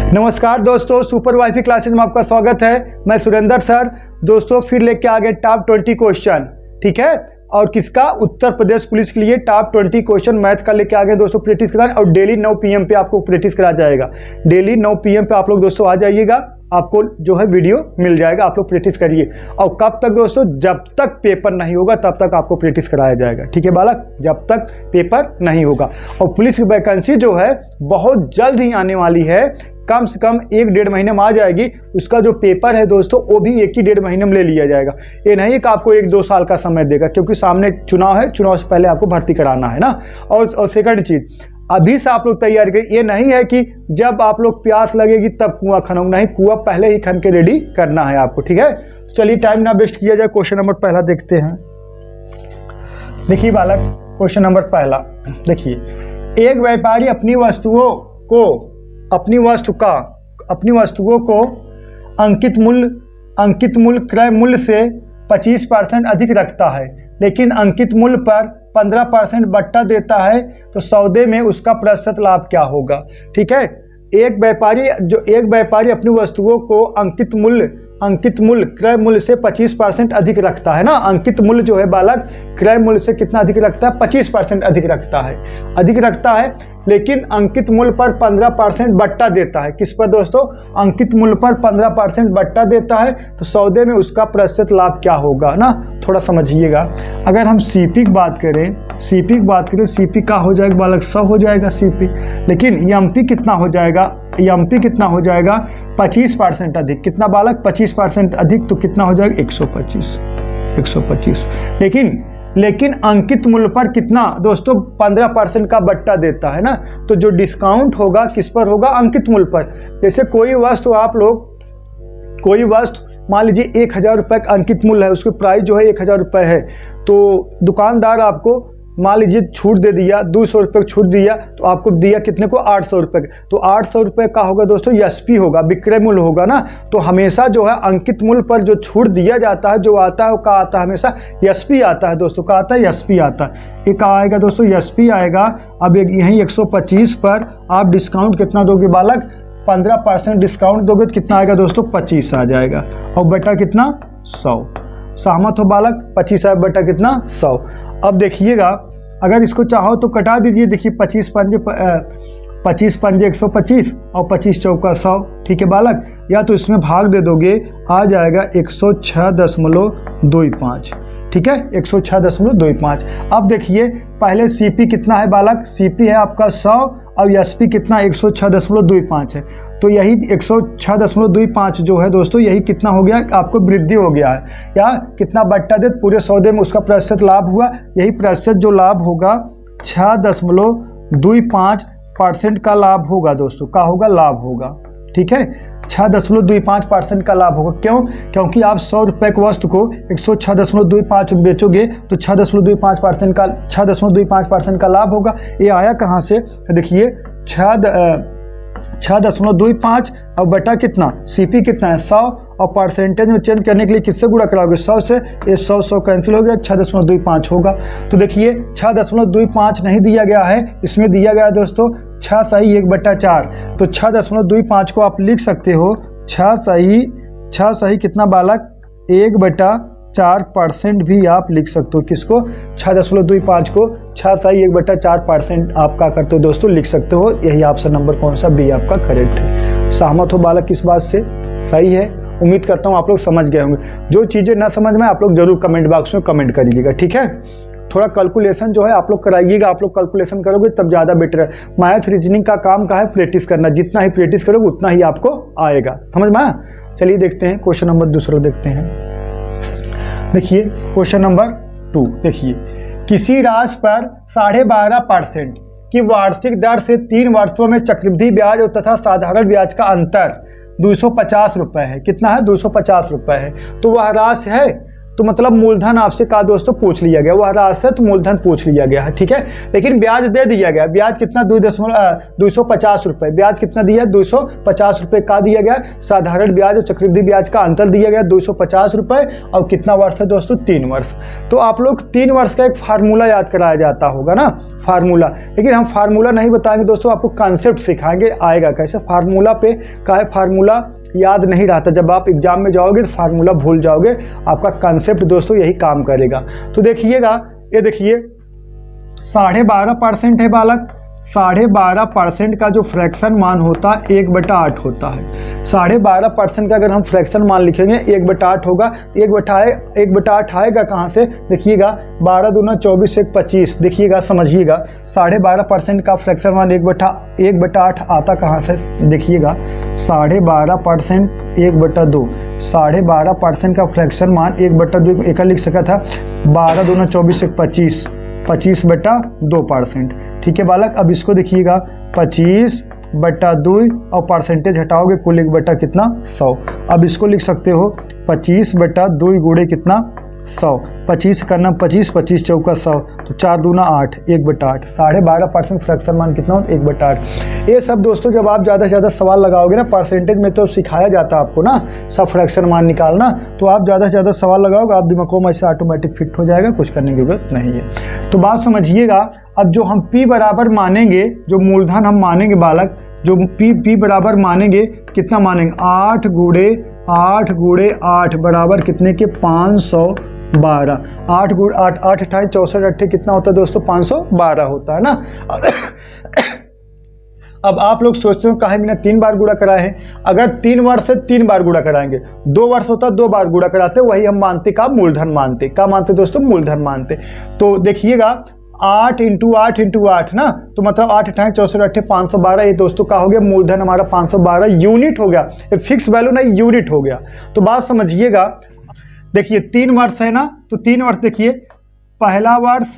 नमस्कार दोस्तों, super wifi classes में आपका स्वागत है। मैं सुरेंद्र सर दोस्तों फिर लेके आ गए टॉप 20 क्वेश्चन, ठीक है। और किसका? उत्तर प्रदेश पुलिस के लिए टॉप 20 क्वेश्चन मैथ का लेके आ गए दोस्तों प्रैक्टिस कराने। और डेली 9 PM पे आपको प्रैक्टिस कराया जाएगा। डेली 9 PM पे आप लोग दोस्तों आ जाइएगा, आपको जो है वीडियो मिल जाएगा, आप लोग प्रैक्टिस करिए। और कब तक दोस्तों? जब तक पेपर नहीं होगा तब तक आपको प्रैक्टिस कराया जाएगा, ठीक है बालक, जब तक पेपर नहीं होगा। और पुलिस की वैकेंसी जो है बहुत जल्द ही आने वाली है, कम से कम 1-1.5 महीने में आ जाएगी। उसका जो पेपर है दोस्तों वो भी 1 ही 1.5 महीने में ले लिया जाएगा। ये नहीं कि आपको 1-2 साल का समय देगा, क्योंकि सामने चुनाव है, चुनाव से पहले आपको भर्ती कराना है ना। और सेकंड चीज़, अभी से आप लोग तैयारी करिए। ये नहीं है कि जब आप लोग प्यास लगेगी तब कुआं खनोगे, नहीं, कुआं पहले ही खन के रेडी करना है आपको, ठीक है। चलिए टाइम ना वेस्ट किया जाए, क्वेश्चन नंबर पहला देखते हैं। देखिए बालक, क्वेश्चन नंबर पहला देखिए, एक व्यापारी अपनी वस्तुओं को अंकित मूल्य क्रय मूल्य से 25% अधिक रखता है, लेकिन अंकित मूल्य पर 15% बट्टा देता है, तो सौदे में उसका प्रतिशत लाभ क्या होगा? ठीक है। एक व्यापारी अपनी वस्तुओं को अंकित मूल्य क्रय मूल्य से 25% अधिक रखता है ना। अंकित मूल्य जो है बालक क्रय मूल्य से कितना अधिक रखता है? 25% अधिक रखता है, लेकिन अंकित मूल्य पर 15% बट्टा देता है। किस पर दोस्तों? अंकित मूल्य पर 15% बट्टा देता है, तो सौदे में उसका प्रतिशत लाभ क्या होगा ना, थोड़ा समझिएगा। अगर हम सीपी की बात करें, सीपी का हो जाएगा बालक 100 हो जाएगा सीपी, लेकिन एमपी कितना हो जाएगा? 25% अधिक। कितना बालक? 25% अधिक, तो कितना हो जाएगा? 125। लेकिन अंकित मूल्य पर कितना दोस्तों? 15% का बट्टा देता है ना। तो जो डिस्काउंट होगा किस पर होगा? अंकित मूल्य पर। जैसे कोई वस्तु मान लीजिए 1000 रुपये का अंकित मूल्य है, उसकी प्राइस जो है 1000 रुपये है, तो दुकानदार आपको मान लीजिए छूट दे दिया, 200 रुपये छूट दिया, तो आपको दिया कितने को? 800 रुपये। तो 800 रुपये का होगा दोस्तों एसपी होगा, विक्रय मूल्य होगा ना। तो हमेशा जो है अंकित मूल्य पर जो छूट दिया जाता है, जो आता है वो क्या आता है? हमेशा एसपी आता है दोस्तों। क्या आता है? एसपी आता है। ये क्या आएगा दोस्तों? एसपी आएगा। अब यहीं 125 पर आप डिस्काउंट कितना दोगे बालक? 15% डिस्काउंट दोगे तो कितना आएगा दोस्तों? 25 आ जाएगा। और बटा कितना? 100। सहमत हो बालक? 25 आए बटा कितना? 100। अब देखिएगा, अगर इसको चाहो तो कटा दीजिए। देखिए 25 पंजे 125 और 25 चौका 100, ठीक है बालक। या तो इसमें भाग दे दोगे, आ जाएगा 106.25, ठीक है, 106.25। अब देखिए पहले सीपी कितना है बालक? सीपी है आपका 100 और एसपी कितना? 106.25 है। तो यही 106.25 जो है दोस्तों, यही कितना हो गया? आपको वृद्धि हो गया है, या कितना बट्टा दे पूरे सौदे में उसका प्रतिशत लाभ हुआ। यही प्रतिशत जो लाभ होगा 6.25% का लाभ होगा दोस्तों। क्या होगा? लाभ होगा, ठीक है। 6.25% का लाभ होगा। क्यों? क्योंकि आप 100 रुपये की वस्तु को 106.25 में बेचोगे, तो 6.25% का लाभ होगा। ये आया कहाँ से? देखिए 6.25 और बटा कितना? सीपी कितना है? 100। और परसेंटेज में चेंज करने के लिए किससे गुणा कराओगे? 100 से। ये 100 कैंसिल हो गया, 6.25 होगा। तो देखिए 6.25 नहीं दिया गया है, इसमें दिया गया है दोस्तों 6 सही 1/4। तो 6.25 को आप लिख सकते हो 6 सही कितना बालक? 1/4% भी आप लिख सकते हो। किसको? 6.25 को 6 सही 1/4% आप क्या करते हो दोस्तों? लिख सकते हो। यही ऑप्शन नंबर कौन सा? बी आपका करेक्ट है। सहमत हो बालक इस बात से? सही है। उम्मीद करता हूँ आप लोग समझ गए होंगे। जो चीज़ें ना समझ में आप लोग जरूर कमेंट बॉक्स में कमेंट करिएगा, ठीक है। थोड़ा कैलकुलेशन जो है आप लोग कराइएगा। आप लोग कैलकुलेशन करोगे तब ज़्यादा बेटर है। मैथ रीजनिंग का काम का है प्रैक्टिस करना। जितना ही प्रैक्टिस करोगे उतना ही आपको आएगा, समझ में आया? चलिए देखते हैं क्वेश्चन नंबर दूसरा देखते हैं। देखिए क्वेश्चन नंबर 2 देखिए, किसी राशि पर 12.5% की वार्षिक दर से 3 वर्षों में चक्रवृद्धि ब्याज और तथा साधारण ब्याज का अंतर 250 रुपये है। कितना है? 250 रुपये है। तो वह राशि है, तो मतलब मूलधन आपसे कहा दोस्तों पूछ लिया गया, वह राशि है तो मूलधन पूछ लिया गया है, ठीक है। लेकिन ब्याज दे दिया गया, ब्याज कितना 250 रुपये, ब्याज कितना दिया 250 रुपये का दिया गया। साधारण ब्याज और चक्रवृद्धि ब्याज का अंतर दिया गया 250 रुपये, और कितना वर्ष है दोस्तों 3 वर्ष। तो आप लोग 3 वर्ष का एक फार्मूला याद कराया जाता होगा ना, फार्मूला। लेकिन हम फार्मूला नहीं बताएंगे दोस्तों, आपको कॉन्सेप्ट सिखाएंगे, आएगा कैसे। फार्मूला पे का है, फार्मूला याद नहीं रहता, जब आप एग्जाम में जाओगे तो फार्मूला भूल जाओगे। आपका कॉन्सेप्ट दोस्तों यही काम करेगा। तो देखिएगा, ये देखिए 12.5% है बालक, 12.5% का जो फ्रैक्शन मान होता है 1/8 होता है। 12.5% का अगर हम फ्रैक्शन मान लिखेंगे 1/8 होगा, 1/8 आएगा कहाँ से, देखिएगा 12 दूना 24 1 25, देखिएगा समझिएगा 12.5% का फ्रैक्शन मान 1/8 आता कहाँ से, देखिएगा 12.5% 1/2, 12.5% का फ्रैक्शन मान 1/2 एक लिख सका था, 12 दूना 24 1 25, 25/2%, ठीक है बालक। अब इसको देखिएगा 25/2 और परसेंटेज हटाओगे कुल 1 कितना 100। अब इसको लिख सकते हो 25/2 गुणे कितना 100, 25 करना 25, 25 चौका 100, तो 4 दूना 8, 1/8। 12.5% फ्रैक्शन मान कितना हो 1/8। ये सब दोस्तों जब आप ज़्यादा से ज़्यादा सवाल लगाओगे ना, परसेंटेज में तो सिखाया जाता है आपको ना सब फ्रैक्शन मान निकालना, तो आप ज़्यादा से ज़्यादा सवाल लगाओगे, आप दिमाग में ऐसे ऑटोमेटिक फिट हो जाएगा, कुछ करने की जरूरत नहीं है। तो बात समझिएगा। अब जो हम P बराबर मानेंगे, जो मूलधन हम मानेंगे बालक, जो P बराबर मानेंगे, कितना मानेंगे 8 गुणे 8 बराबर कितने के 512। 8 गुणे 8, 8 अट्ठाईस 64 अट्ठे कितना होता है दोस्तों 512 होता है ना। अब आप लोग सोचते हो काहे मैंने 3 बार गुणा कराए हैं। अगर 3 वर्ष से 3 बार गुणा कराएंगे, 2 वर्ष होता 2 बार गुणा कराते, वही हम मानते का मूलधन मानते, का मानते दोस्तों मूलधन मानते। तो देखिएगा 8 × 8 × 8 ना, तो मतलब 8 अट्ठाईस 64 अट्ठे 512, ये दोस्तों का हो गया मूलधन हमारा 512 यूनिट हो गया, ये फिक्स वैल्यू नहीं यूनिट हो गया। तो बात समझिएगा, देखिए 3 वर्ष है ना, तो 3 वर्ष देखिए, पहला वर्ष,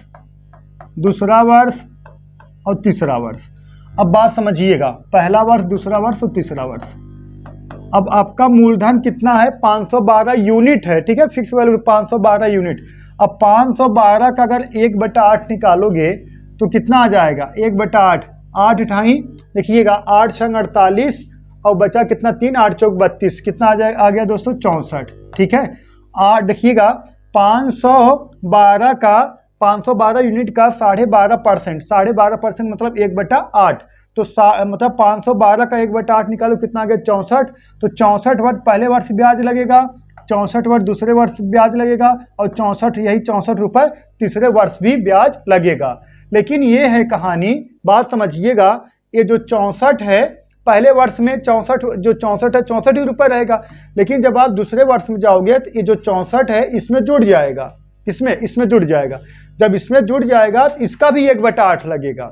दूसरा वर्ष और तीसरा वर्ष। अब बात समझिएगा, पहला वर्ष, दूसरा वर्ष और तीसरा वर्ष। अब आपका मूलधन कितना है 512 यूनिट है, ठीक है, फिक्स वैल्यू 512 यूनिट। अब 512 का अगर 1/8 निकालोगे तो कितना आ जाएगा 1/8, 8 अठाई देखिएगा 8 छंग 48 और बचा कितना 3, 8 चौक 32, कितना आ गया दोस्तों 64, ठीक है। 8 देखिएगा 512 का 512 यूनिट का 12.5%, 12.5% मतलब 1/8, तो मतलब 512 का 1/8 निकालो कितना आ गया 64। तो 64 वर्ष पहले वर्ष ब्याज लगेगा, 64 वर्ष दूसरे वर्ष ब्याज लगेगा, और 64 यही 64 रुपये तीसरे वर्ष भी ब्याज लगेगा। लेकिन ये है कहानी, बात समझिएगा, ये जो 64 है पहले वर्ष में 64 जो 64 है 64 ही रुपये रहेगा, लेकिन जब आप दूसरे वर्ष में जाओगे तो ये जो 64 है इसमें जुड़ जाएगा, इसमें जुड़ जाएगा। जब इसमें जुड़ जाएगा तो इसका भी 1/8 लगेगा,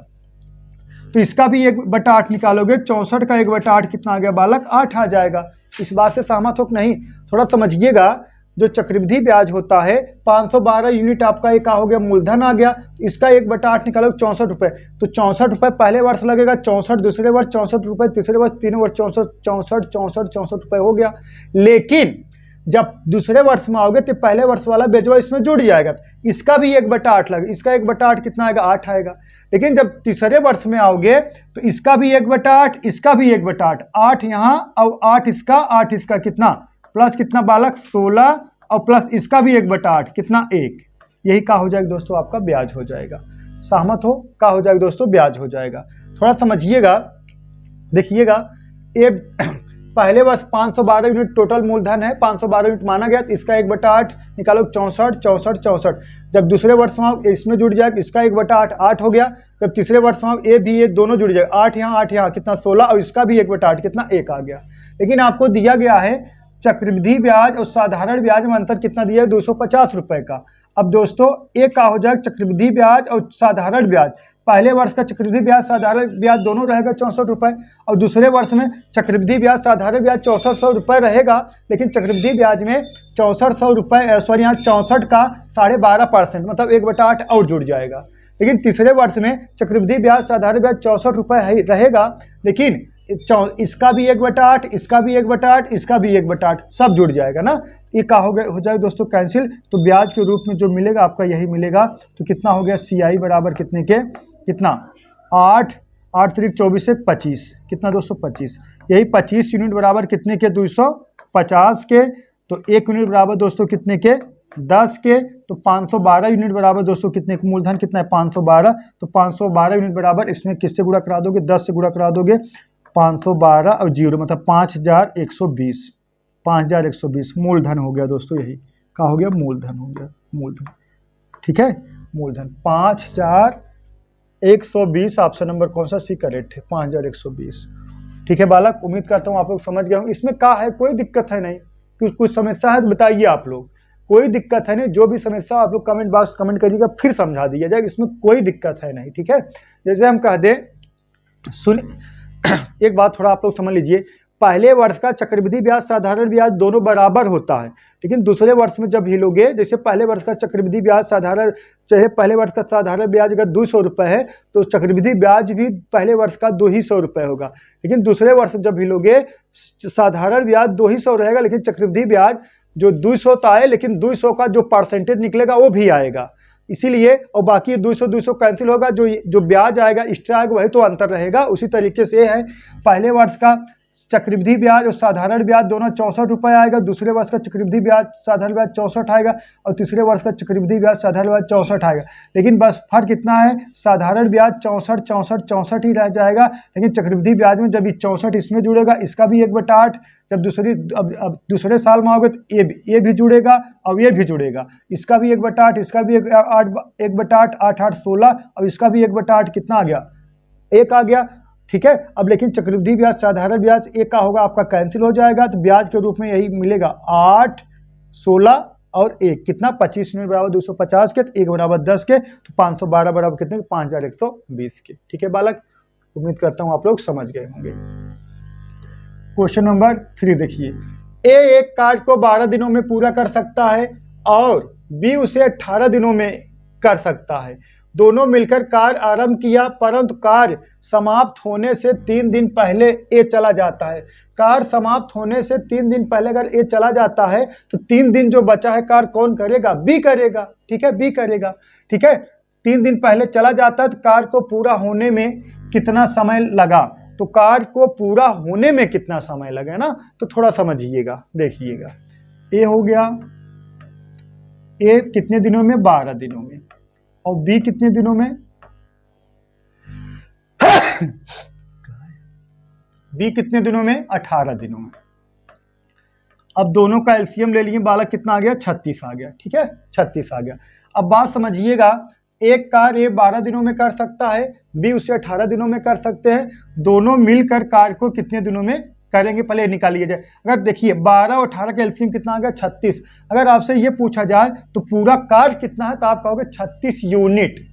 तो इसका भी 1/8 निकालोगे, 64 का 1/8 कितना आ गया बालक 8 आ जाएगा। इस बात से सहमत हो कि नहीं, थोड़ा समझिएगा। जो चक्रवृद्धि ब्याज होता है 512 यूनिट आपका एक हो गया मूलधन आ गया, इसका 1/8 निकालो 64 रुपये, तो 64 रुपये पहले वर्ष लगेगा, 64 दूसरे वर्ष 64 रुपये तीसरे वर्ष, तीनों वर्ष 64 रुपये हो गया। लेकिन जब दूसरे वर्ष में आओगे तो पहले वर्ष वाला ब्याज इसमें जुड़ जाएगा, इसका भी 1/8 लगेगा, इसका 1/8 कितना आएगा 8 आएगा। लेकिन जब तीसरे वर्ष में आओगे तो इसका भी 1/8, इसका भी 1/8, 8 यहाँ और 8 इसका कितना प्लस कितना बालक 16, और प्लस इसका भी 1/8 कितना 1, यही का हो जाएगा दोस्तों आपका ब्याज हो जाएगा। सहमत हो, का हो जाएगा दोस्तों ब्याज हो जाएगा। थोड़ा समझिएगा, देखिएगा ये पहले वर्ष 512 यूनिट टोटल मूलधन है, 512 यूनिट माना गया, तो इसका 1/8 निकालो 64। जब दूसरे वर्ष में इसमें जुड़ जाएगा, इसका 1/8 8 हो गया। जब तीसरे वर्ष में ये भी ये दोनों जुड़ जाएगा, 8 यहाँ कितना 16, और इसका भी 1/8 कितना 1 आ गया। लेकिन आपको दिया गया है चक्रवृद्धि ब्याज और साधारण ब्याज में अंतर कितना दिया है 250 रुपये का। अब दोस्तों एक का हो जाएगा चक्रवृद्धि ब्याज और साधारण ब्याज, पहले वर्ष का चक्रवृद्धि ब्याज साधारण ब्याज दोनों रहेगा 64 रुपये, और दूसरे वर्ष में चक्रवृद्धि ब्याज साधारण ब्याज 6400 रुपये रहेगा। लेकिन चक्रवृद्धि ब्याज में 6400 रुपये सॉरी यहाँ 64 का 12.5% मतलब 1/8 और जुड़ जाएगा। लेकिन तीसरे वर्ष में चक्रवृद्धि ब्याज साधारण ब्याज 64 रुपये रहेगा, लेकिन इसका भी 1/8, इसका भी 1/8, इसका भी 1/8, सब जुड़ जाएगा ना। ये क्या हो जाएगा दोस्तों कैंसिल। तो ब्याज के रूप में जो मिलेगा आपका यही मिलेगा। तो कितना हो गया CI बराबर कितने के, कितना 8, 8 3 24 से 25, कितना दोस्तों 25। यही 25 यूनिट बराबर कितने के 250 के। तो 1 यूनिट बराबर दोस्तों कितने के 10 के। तो 512 यूनिट बराबर दोस्तों कितने, मूलधन कितना है 512। तो 512 यूनिट बराबर इसमें किससे गुणा करा दोगे, 10 से गुणा करा दोगे। 512 और 0 मतलब 5120, 5120 मूलधन हो गया दोस्तों। यही क्या हो गया, मूलधन हो गया, मूलधन। ठीक है, मूलधन 5120। ऑप्शन नंबर कौन सा सी करेक्ट है, 5120। ठीक है बालक, उम्मीद करता हूँ आप लोग समझ गए होंगे। इसमें क्या है, कोई दिक्कत है नहीं, कुछ समस्या है तो बताइए आप लोग, कोई दिक्कत है नहीं। जो भी समस्या आप लोग कमेंट बॉक्स कमेंट करिएगा, फिर समझा दिया जाएगा, इसमें कोई दिक्कत है नहीं। ठीक है, जैसे हम कह दें, सुन एक बात थोड़ा आप लोग समझ लीजिए, पहले वर्ष का चक्रवृद्धि ब्याज साधारण ब्याज दोनों बराबर होता है, लेकिन दूसरे वर्ष में जब हिलोगे, जैसे पहले वर्ष का चक्रवृद्धि ब्याज साधारण, चाहे पहले वर्ष का साधारण ब्याज अगर 200 रुपये है तो चक्रवृद्धि ब्याज भी पहले वर्ष का 200 रुपये होगा। लेकिन दूसरे वर्ष जब हिलोगे साधारण ब्याज 200 रहेगा, लेकिन चक्रवृद्धि ब्याज जो 200 तो आए, लेकिन 200 का जो परसेंटेज निकलेगा वो भी आएगा। इसीलिए, और बाकी 200 कैंसिल होगा, जो ब्याज आएगा एक्स्ट्रा आएगा वही तो अंतर रहेगा। उसी तरीके से है, पहले वर्ष का चक्रवृद्धि ब्याज और साधारण ब्याज दोनों 64 रुपये आएगा, दूसरे वर्ष का चक्रवृद्धि ब्याज साधारण ब्याज 64 आएगा, और तीसरे वर्ष का चक्रवृद्धि ब्याज साधारण ब्याज 64 आएगा। लेकिन बस फर्क कितना है, साधारण ब्याज 64 ही रह जाएगा, लेकिन चक्रवृद्धि ब्याज में जब ये 64 इसमें जुड़ेगा, इसका भी 1/8, जब अब दूसरे साल में आओगे तो ये भी जुड़ेगा और ये भी जुड़ेगा, इसका भी 1/8, इसका भी 1/8, 8 8 16, और इसका भी 1/8, कितना आ गया, 1 आ गया। ठीक है, अब लेकिन चक्रवृद्धि ब्याज साधारण ब्याज 1 का होगा, आपका कैंसिल हो जाएगा। तो ब्याज के रूप में यही मिलेगा 8 16 और 1, कितना 25 यूनिट बराबर 250 के, तो 1 बराबर 10 के, तो 512 बराबर कितने, 5120 के। ठीक है बालक, उम्मीद करता हूँ आप लोग समझ गए होंगे। क्वेश्चन नंबर 3 देखिए, ए एक कार्य को 12 दिनों में पूरा कर सकता है और बी उसे 18 दिनों में कर सकता है। दोनों मिलकर कार्य आरंभ किया, परंतु कार्य समाप्त होने से 3 दिन पहले ए चला जाता है। कार्य समाप्त होने से 3 दिन पहले अगर ए चला जाता है तो 3 दिन जो बचा है कार्य कौन करेगा, बी करेगा। ठीक है, बी करेगा। ठीक है, 3 दिन पहले चला जाता है तो कार्य को पूरा होने में कितना समय लगा, तो कार्य को पूरा होने में कितना समय लगे ना, तो थोड़ा समझिएगा, देखिएगा। ए हो गया, ए कितने दिनों में, 12 दिनों में, और बी कितने दिनों में बी कितने दिनों में, 18 दिनों में। अब दोनों का एलसीएम ले लिए बालक, कितना आ गया, 36 आ गया। ठीक है, 36 आ गया। अब बात समझिएगा, एक कार्य ए 12 दिनों में कर सकता है, बी उसे 18 दिनों में कर सकते हैं। दोनों मिलकर कार्य को कितने दिनों में करेंगे, पहले निकालिए जाए। अगर देखिए 12 और 18 का एलसीएम कितना आ गया, 36। अगर आपसे ये पूछा जाए तो पूरा कार्य कितना है, तो आप कहोगे 36 यूनिट।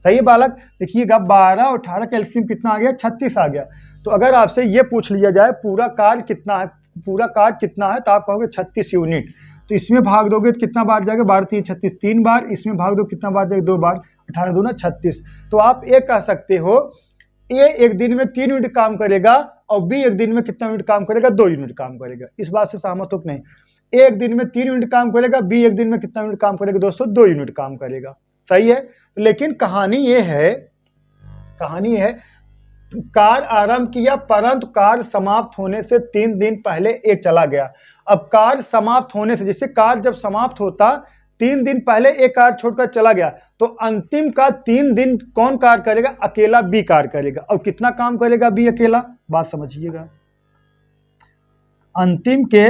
सही है बालक, देखिएगा 12 और 18 का एलसीएम कितना आ गया, 36 आ गया। तो अगर आपसे ये पूछ लिया जाए पूरा कार्य कितना है, तो आप कहोगे 36 यूनिट। तो इसमें भाग दोगे तो कितना बार जाएगा, 12 3 36, 3 बार। इसमें भाग दो कितना बार जाएगा, 2 बार, 18 दूना 36। तो आप ये कह सकते हो, ए एक दिन में 3 यूनिट काम करेगा और बी एक दिन में कितना यूनिट काम करेगा, 2 यूनिट काम करेगा। इस बात से सहमत हो कि नहीं, ए एक दिन में 3 यूनिट काम करेगा, बी एक दिन में कितना यूनिट काम करेगा दोस्तों, 2 यूनिट काम करेगा। सही है, लेकिन कहानी ये है, कार्य आरंभ किया परंतु कार्य समाप्त होने से 3 दिन पहले ए चला गया। अब कार्य समाप्त होने से, जैसे कार्य जब समाप्त होता 3 दिन पहले एक कार्य छोड़कर चला गया, तो अंतिम का 3 दिन कौन कार्य करेगा, अकेला बी कार्य करेगा। और कितना काम करेगा बी अकेला, बात समझिएगा। अंतिम के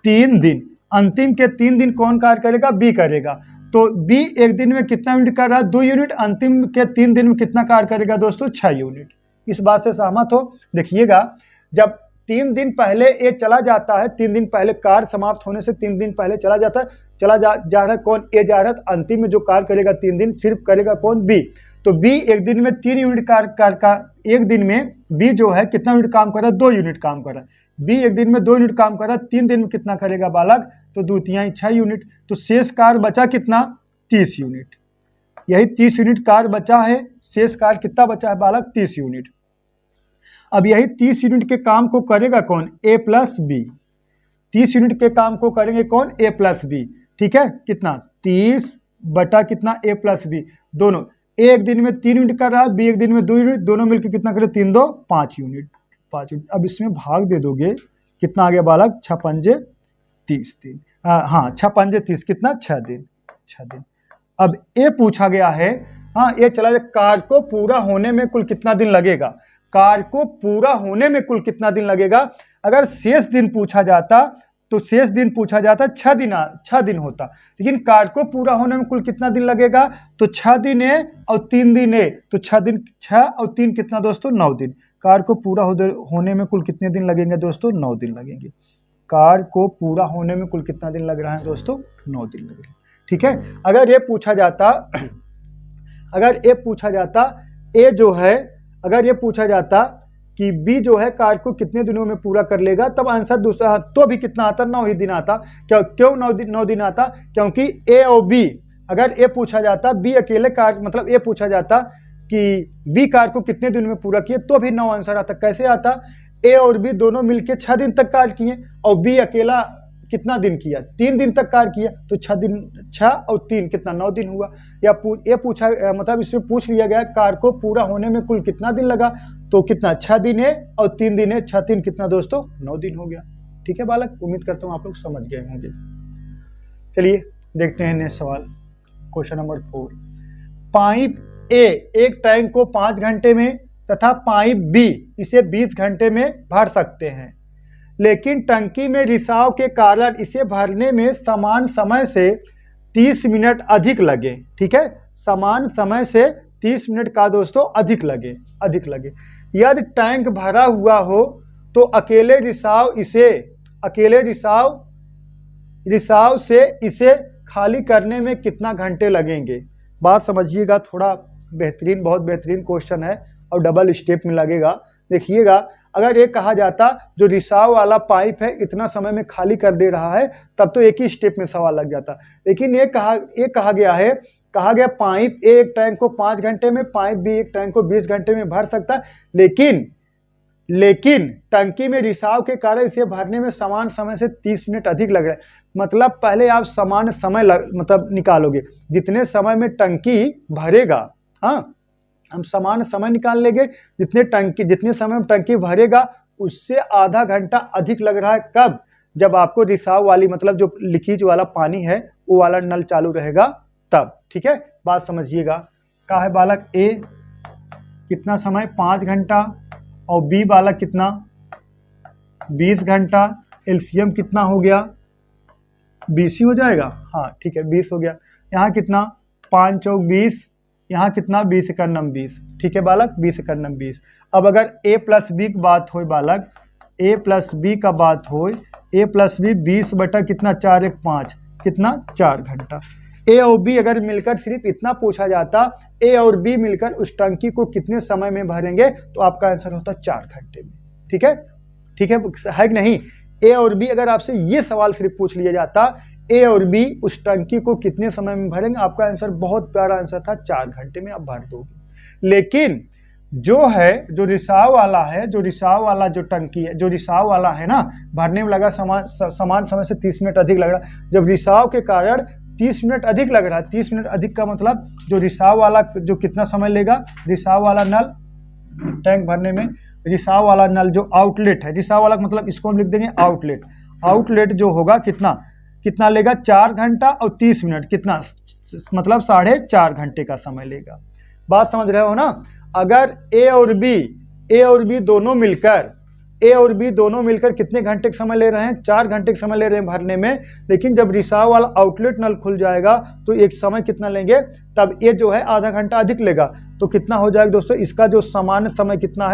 3 दिन कौन कार्य करेगा, बी करेगा। तो बी एक दिन में कितना यूनिट कर रहा है, 2 यूनिट। अंतिम के 3 दिन में कितना कार्य करेगा दोस्तों, 6 यूनिट। इस बात से सहमत हो। देखिएगा, जब 3 दिन पहले ए चला जाता है, 3 दिन पहले कार्य समाप्त होने से 3 दिन पहले चला जाता है, जा रहा है कौन, ए जा रहा है। तो अंतिम में जो कार्य करेगा 3 दिन, सिर्फ करेगा कौन, बी। तो बी एक दिन में 3 यूनिट कार्य का, एक दिन में बी जो है कितना यूनिट काम कर रहा है, 2 यूनिट काम कर रहा है। बी एक दिन में 2 यूनिट काम कर रहा है, 3 दिन में कितना करेगा बालक, तो 2 3 6 यूनिट। तो शेष कार्य बचा कितना, 30 यूनिट। यही 30 यूनिट कार्य बचा है, शेष कार्य कितना बचा है बालक, 30 यूनिट। अब यही 30 यूनिट के काम को करेगा कौन, ए प्लस बी। 30 यूनिट के काम को करेंगे कौन, ए प्लस बी। ठीक है, कितना 30 बटा कितना ए प्लस बी, दोनों। ए एक दिन में 3 यूनिट कर रहा है, बी एक दिन में 2 यूनिट, दोनों मिलकर कितना करे, 3 2 5 यूनिट, 5 यूनिट। अब इसमें भाग दे दोगे, कितना आ गया बालक, 6 पंजे 30 दिन, हाँ 6 पंजे 30, कितना 6 दिन, 6 दिन। अब ए पूछा गया है, हाँ ये चला जाए, कार्य को पूरा होने में कुल कितना दिन लगेगा, कार्य को पूरा होने में कुल कितना दिन लगेगा। अगर शेष दिन पूछा जाता तो शेष दिन पूछा जाता 6 दिन होता, लेकिन कार्य को पूरा होने में कुल कितना दिन लगेगा, तो 6 दिन है और 3 दिन है, तो 6 दिन, 6 और 3 कितना दोस्तों, 9 दिन। कार्य को पूरा होने में कुल कितने दिन लगेंगे दोस्तों, 9 दिन लगेंगे। कार्य को पूरा होने में कुल कितना दिन लग रहा है दोस्तों, 9 दिन लग रहे हैं। ठीक है, अगर ये पूछा जाता ए जो है, अगर ये पूछा जाता कि बी जो है कार्य को कितने दिनों में पूरा कर लेगा, तब आंसर दूसरा तो भी कितना आता, 9 ही दिन आता। क्यों 9 दिन आता, क्योंकि ए और बी, अगर ए पूछा जाता बी अकेले कार्य, मतलब ए पूछा जाता कि बी कार्य को कितने दिन में पूरा किए, तो भी 9 आंसर आता। कैसे आता, ए और बी दोनों मिलके 6 दिन तक कार्य किए और बी अकेला कितना दिन किया, 3 दिन तक कार्य किया, तो 6 दिन, 6 और 3 कितना, 9 दिन हुआ। या ये पूछा, मतलब इसमें पूछ लिया गया कार्य को पूरा होने में कुल कितना दिन लगा, तो कितना 6 दिन है और 3 दिन है, 6 3 कितना दोस्तों, 9 दिन हो गया। ठीक है बालक, उम्मीद करता हूँ आप लोग समझ गए होंगे। चलिए देखते हैं नेक्स्ट सवाल, क्वेश्चन नंबर 4। पाइप ए एक टैंक को 5 घंटे में तथा पाइप बी इसे 20 घंटे में भर सकते हैं, लेकिन टंकी में रिसाव के कारण इसे भरने में समान समय से 30 मिनट अधिक लगे। ठीक है, समान समय से 30 मिनट का दोस्तों अधिक लगे। यदि टैंक भरा हुआ हो तो अकेले रिसाव से इसे खाली करने में कितना घंटे लगेंगे। बात समझिएगा, थोड़ा बेहतरीन, बहुत बेहतरीन क्वेश्चन है और डबल स्टेप में लगेगा। देखिएगा, अगर ये कहा जाता जो रिसाव वाला पाइप है इतना समय में खाली कर दे रहा है, तब तो एक ही स्टेप में सवाल लग जाता। लेकिन ये कहा गया पाइप ए एक टैंक को 5 घंटे में, पाइप बी एक टैंक को 20 घंटे में भर सकता है, लेकिन टंकी में रिसाव के कारण इसे भरने में समान समय से 30 मिनट अधिक लग रहा है। मतलब पहले आप समान समय मतलब निकालोगे, जितने समय में टंकी भरेगा, हाँ हम समान समय निकाल लेंगे, जितने समय में टंकी भरेगा उससे आधा घंटा अधिक लग रहा है। कब, जब आपको रिसाव वाली, मतलब जो लीकेज वाला पानी है वो वाला नल चालू रहेगा तब। ठीक है, बात समझिएगा। क्या है बालक, ए कितना समय 5 घंटा और बी वाला कितना 20 घंटा, एलसीएम कितना हो गया 20 ही हो जाएगा। हाँ ठीक है 20 हो गया। यहाँ कितना 5 चौक 20, यहाँ कितना 20 एकड़ नम 20। ठीक है बालक, 20 एकड़ नम 20। अब अगर a प्लस बी की बात हो बालक, a प्लस बी का बात हो, a प्लस बी 20 बटा कितना 4 1 5, कितना 4 घंटा। a और b अगर मिलकर सिर्फ इतना पूछा जाता, a और b मिलकर उस टंकी को कितने समय में भरेंगे, तो आपका आंसर होता 4 घंटे में। ठीक है, ठीक है कि नहीं। a और b अगर आपसे ये सवाल सिर्फ पूछ लिया जाता, a और b उस टंकी को कितने समय में भरेंगे, आपका आंसर बहुत प्यारा आंसर था 4 घंटे में आप भर दोगे। लेकिन जो है, जो रिसाव वाला है, जो रिसाव वाला जो टंकी है, जो रिसाव वाला है ना, भरने में लगा समान समय से 30 मिनट अधिक लग रहा। जब रिसाव के कारण 30 मिनट अधिक लग रहा है, 30 मिनट अधिक का मतलब जो रिसाव वाला जो कितना समय लेगा, रिसाव वाला नल टैंक भरने में, रिसाव वाला नल जो आउटलेट है, रिसाव वाला मतलब इसको हम लिख देंगे आउटलेट, आउटलेट जो होगा कितना लेगा 4 घंटा और 30 मिनट, कितना मतलब 4.5 घंटे का समय लेगा। बात समझ रहे हो ना। अगर ए और बी दोनों मिलकर कितने घंटे का समय ले रहे हैं, 4 घंटे का समय ले रहे हैं भरने में। लेकिन जब रिसाव वाला आउटलेट नल खुल जाएगा तो एक समय कितना लेंगे, तब ये जो है आधा घंटा अधिक लेगा। तो कितना हो जाएगा दोस्तों, इसका जो सामान्य समय कितना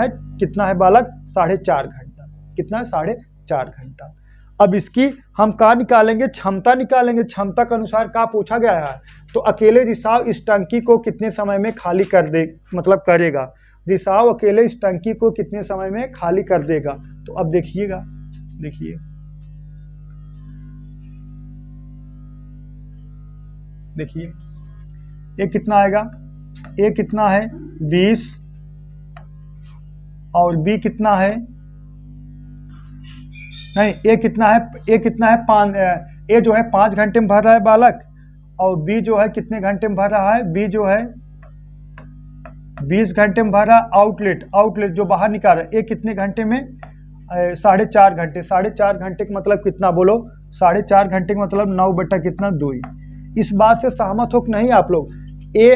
है बालक 4.5 घंटा। कितना है 4.5 घंटा। अब इसकी हम क्या निकालेंगे, क्षमता निकालेंगे। क्षमता के अनुसार क्या पूछा गया है, तो अकेले रिसाव इस टंकी को कितने समय में खाली कर दे, मतलब करेगा। रिसाव अकेले इस टंकी को कितने समय में खाली कर देगा। तो अब देखिए ये कितना आएगा, ये कितना है 20 और बी कितना है, नहीं ए कितना है, ए कितना है, ए जो है 5 घंटे में भर रहा है बालक, और बी जो है कितने घंटे में भर रहा है, बी जो है 20 घंटे में भर रहा है। आउटलेट जो बाहर निकाल रहा है, ए कितने घंटे में, 4.5 घंटे। 4.5 घंटे का मतलब कितना बोलो, 4.5 घंटे का मतलब 9 बटा कितना 2। इस बात से सहमत हो कि नहीं आप लोग।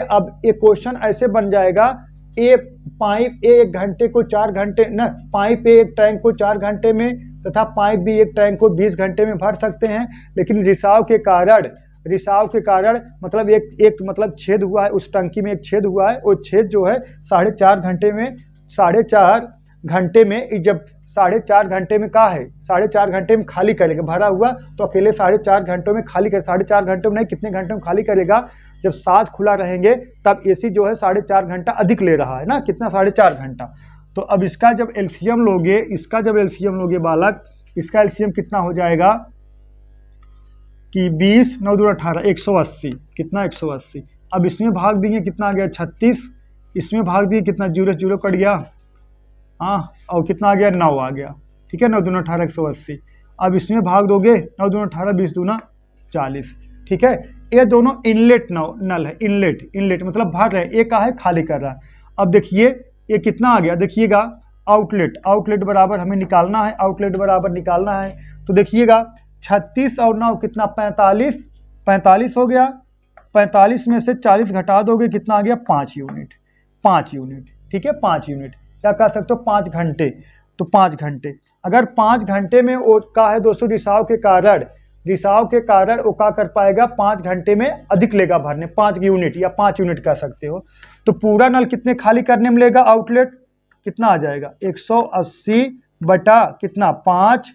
अब एक क्वेश्चन ऐसे बन जाएगा, पाइप ए 1 घंटे को 4 घंटे न, पाइप ए एक टैंक को 4 घंटे में तथा पाइप बी एक टैंक को 20 घंटे में भर सकते हैं, लेकिन रिसाव के कारण मतलब एक मतलब छेद हुआ है, उस टंकी में एक छेद हुआ है, वो छेद जो है 4.5 घंटे में, 4.5 घंटे में, जब 4.5 घंटे में कहा है 4.5 घंटे में खाली करेगा, भरा हुआ तो अकेले 4.5 घंटों में खाली कर, 4.5 घंटों में नहीं, कितने घंटे में खाली करेगा, जब 7 खुला रहेंगे तब एसी जो है 4.5 घंटा अधिक ले रहा है ना, कितना 4.5 घंटा। तो अब इसका जब एलसीएम लोगे बालक, इसका एलसीएम कितना हो जाएगा कि 20 9 2 18 180, कितना 180। अब इसमें भाग देंगे कितना आ गया 36, इसमें भाग दिए कितना 0 कट गया, हाँ, और कितना आ गया 9 आ गया, ठीक है, 9 2 18 180। अब इसमें भाग दोगे 9 2 18 20 2 40, ठीक है। ये दोनों इनलेट नल है, इनलेट मतलब भर रहे हैं, ये का है खाली कर रहा है। अब देखिए ये कितना आ गया, देखिएगा आउटलेट बराबर हमें निकालना है, तो देखिएगा 36 और 9 कितना 45 हो गया, 45 में से 40 घटा दोगे कितना आ गया 5 यूनिट, ठीक है, 5 यूनिट, क्या कह सकते हो 5 घंटे। तो 5 घंटे, अगर 5 घंटे में वो का है दोस्तों रिसाव के कारण वो क्या कर पाएगा, 5 घंटे में अधिक लेगा भरने, 5 यूनिट या 5 यूनिट कह सकते हो। तो पूरा नल कितने खाली करने में लेगा, आउटलेट कितना आ जाएगा 180 बटा कितना 5,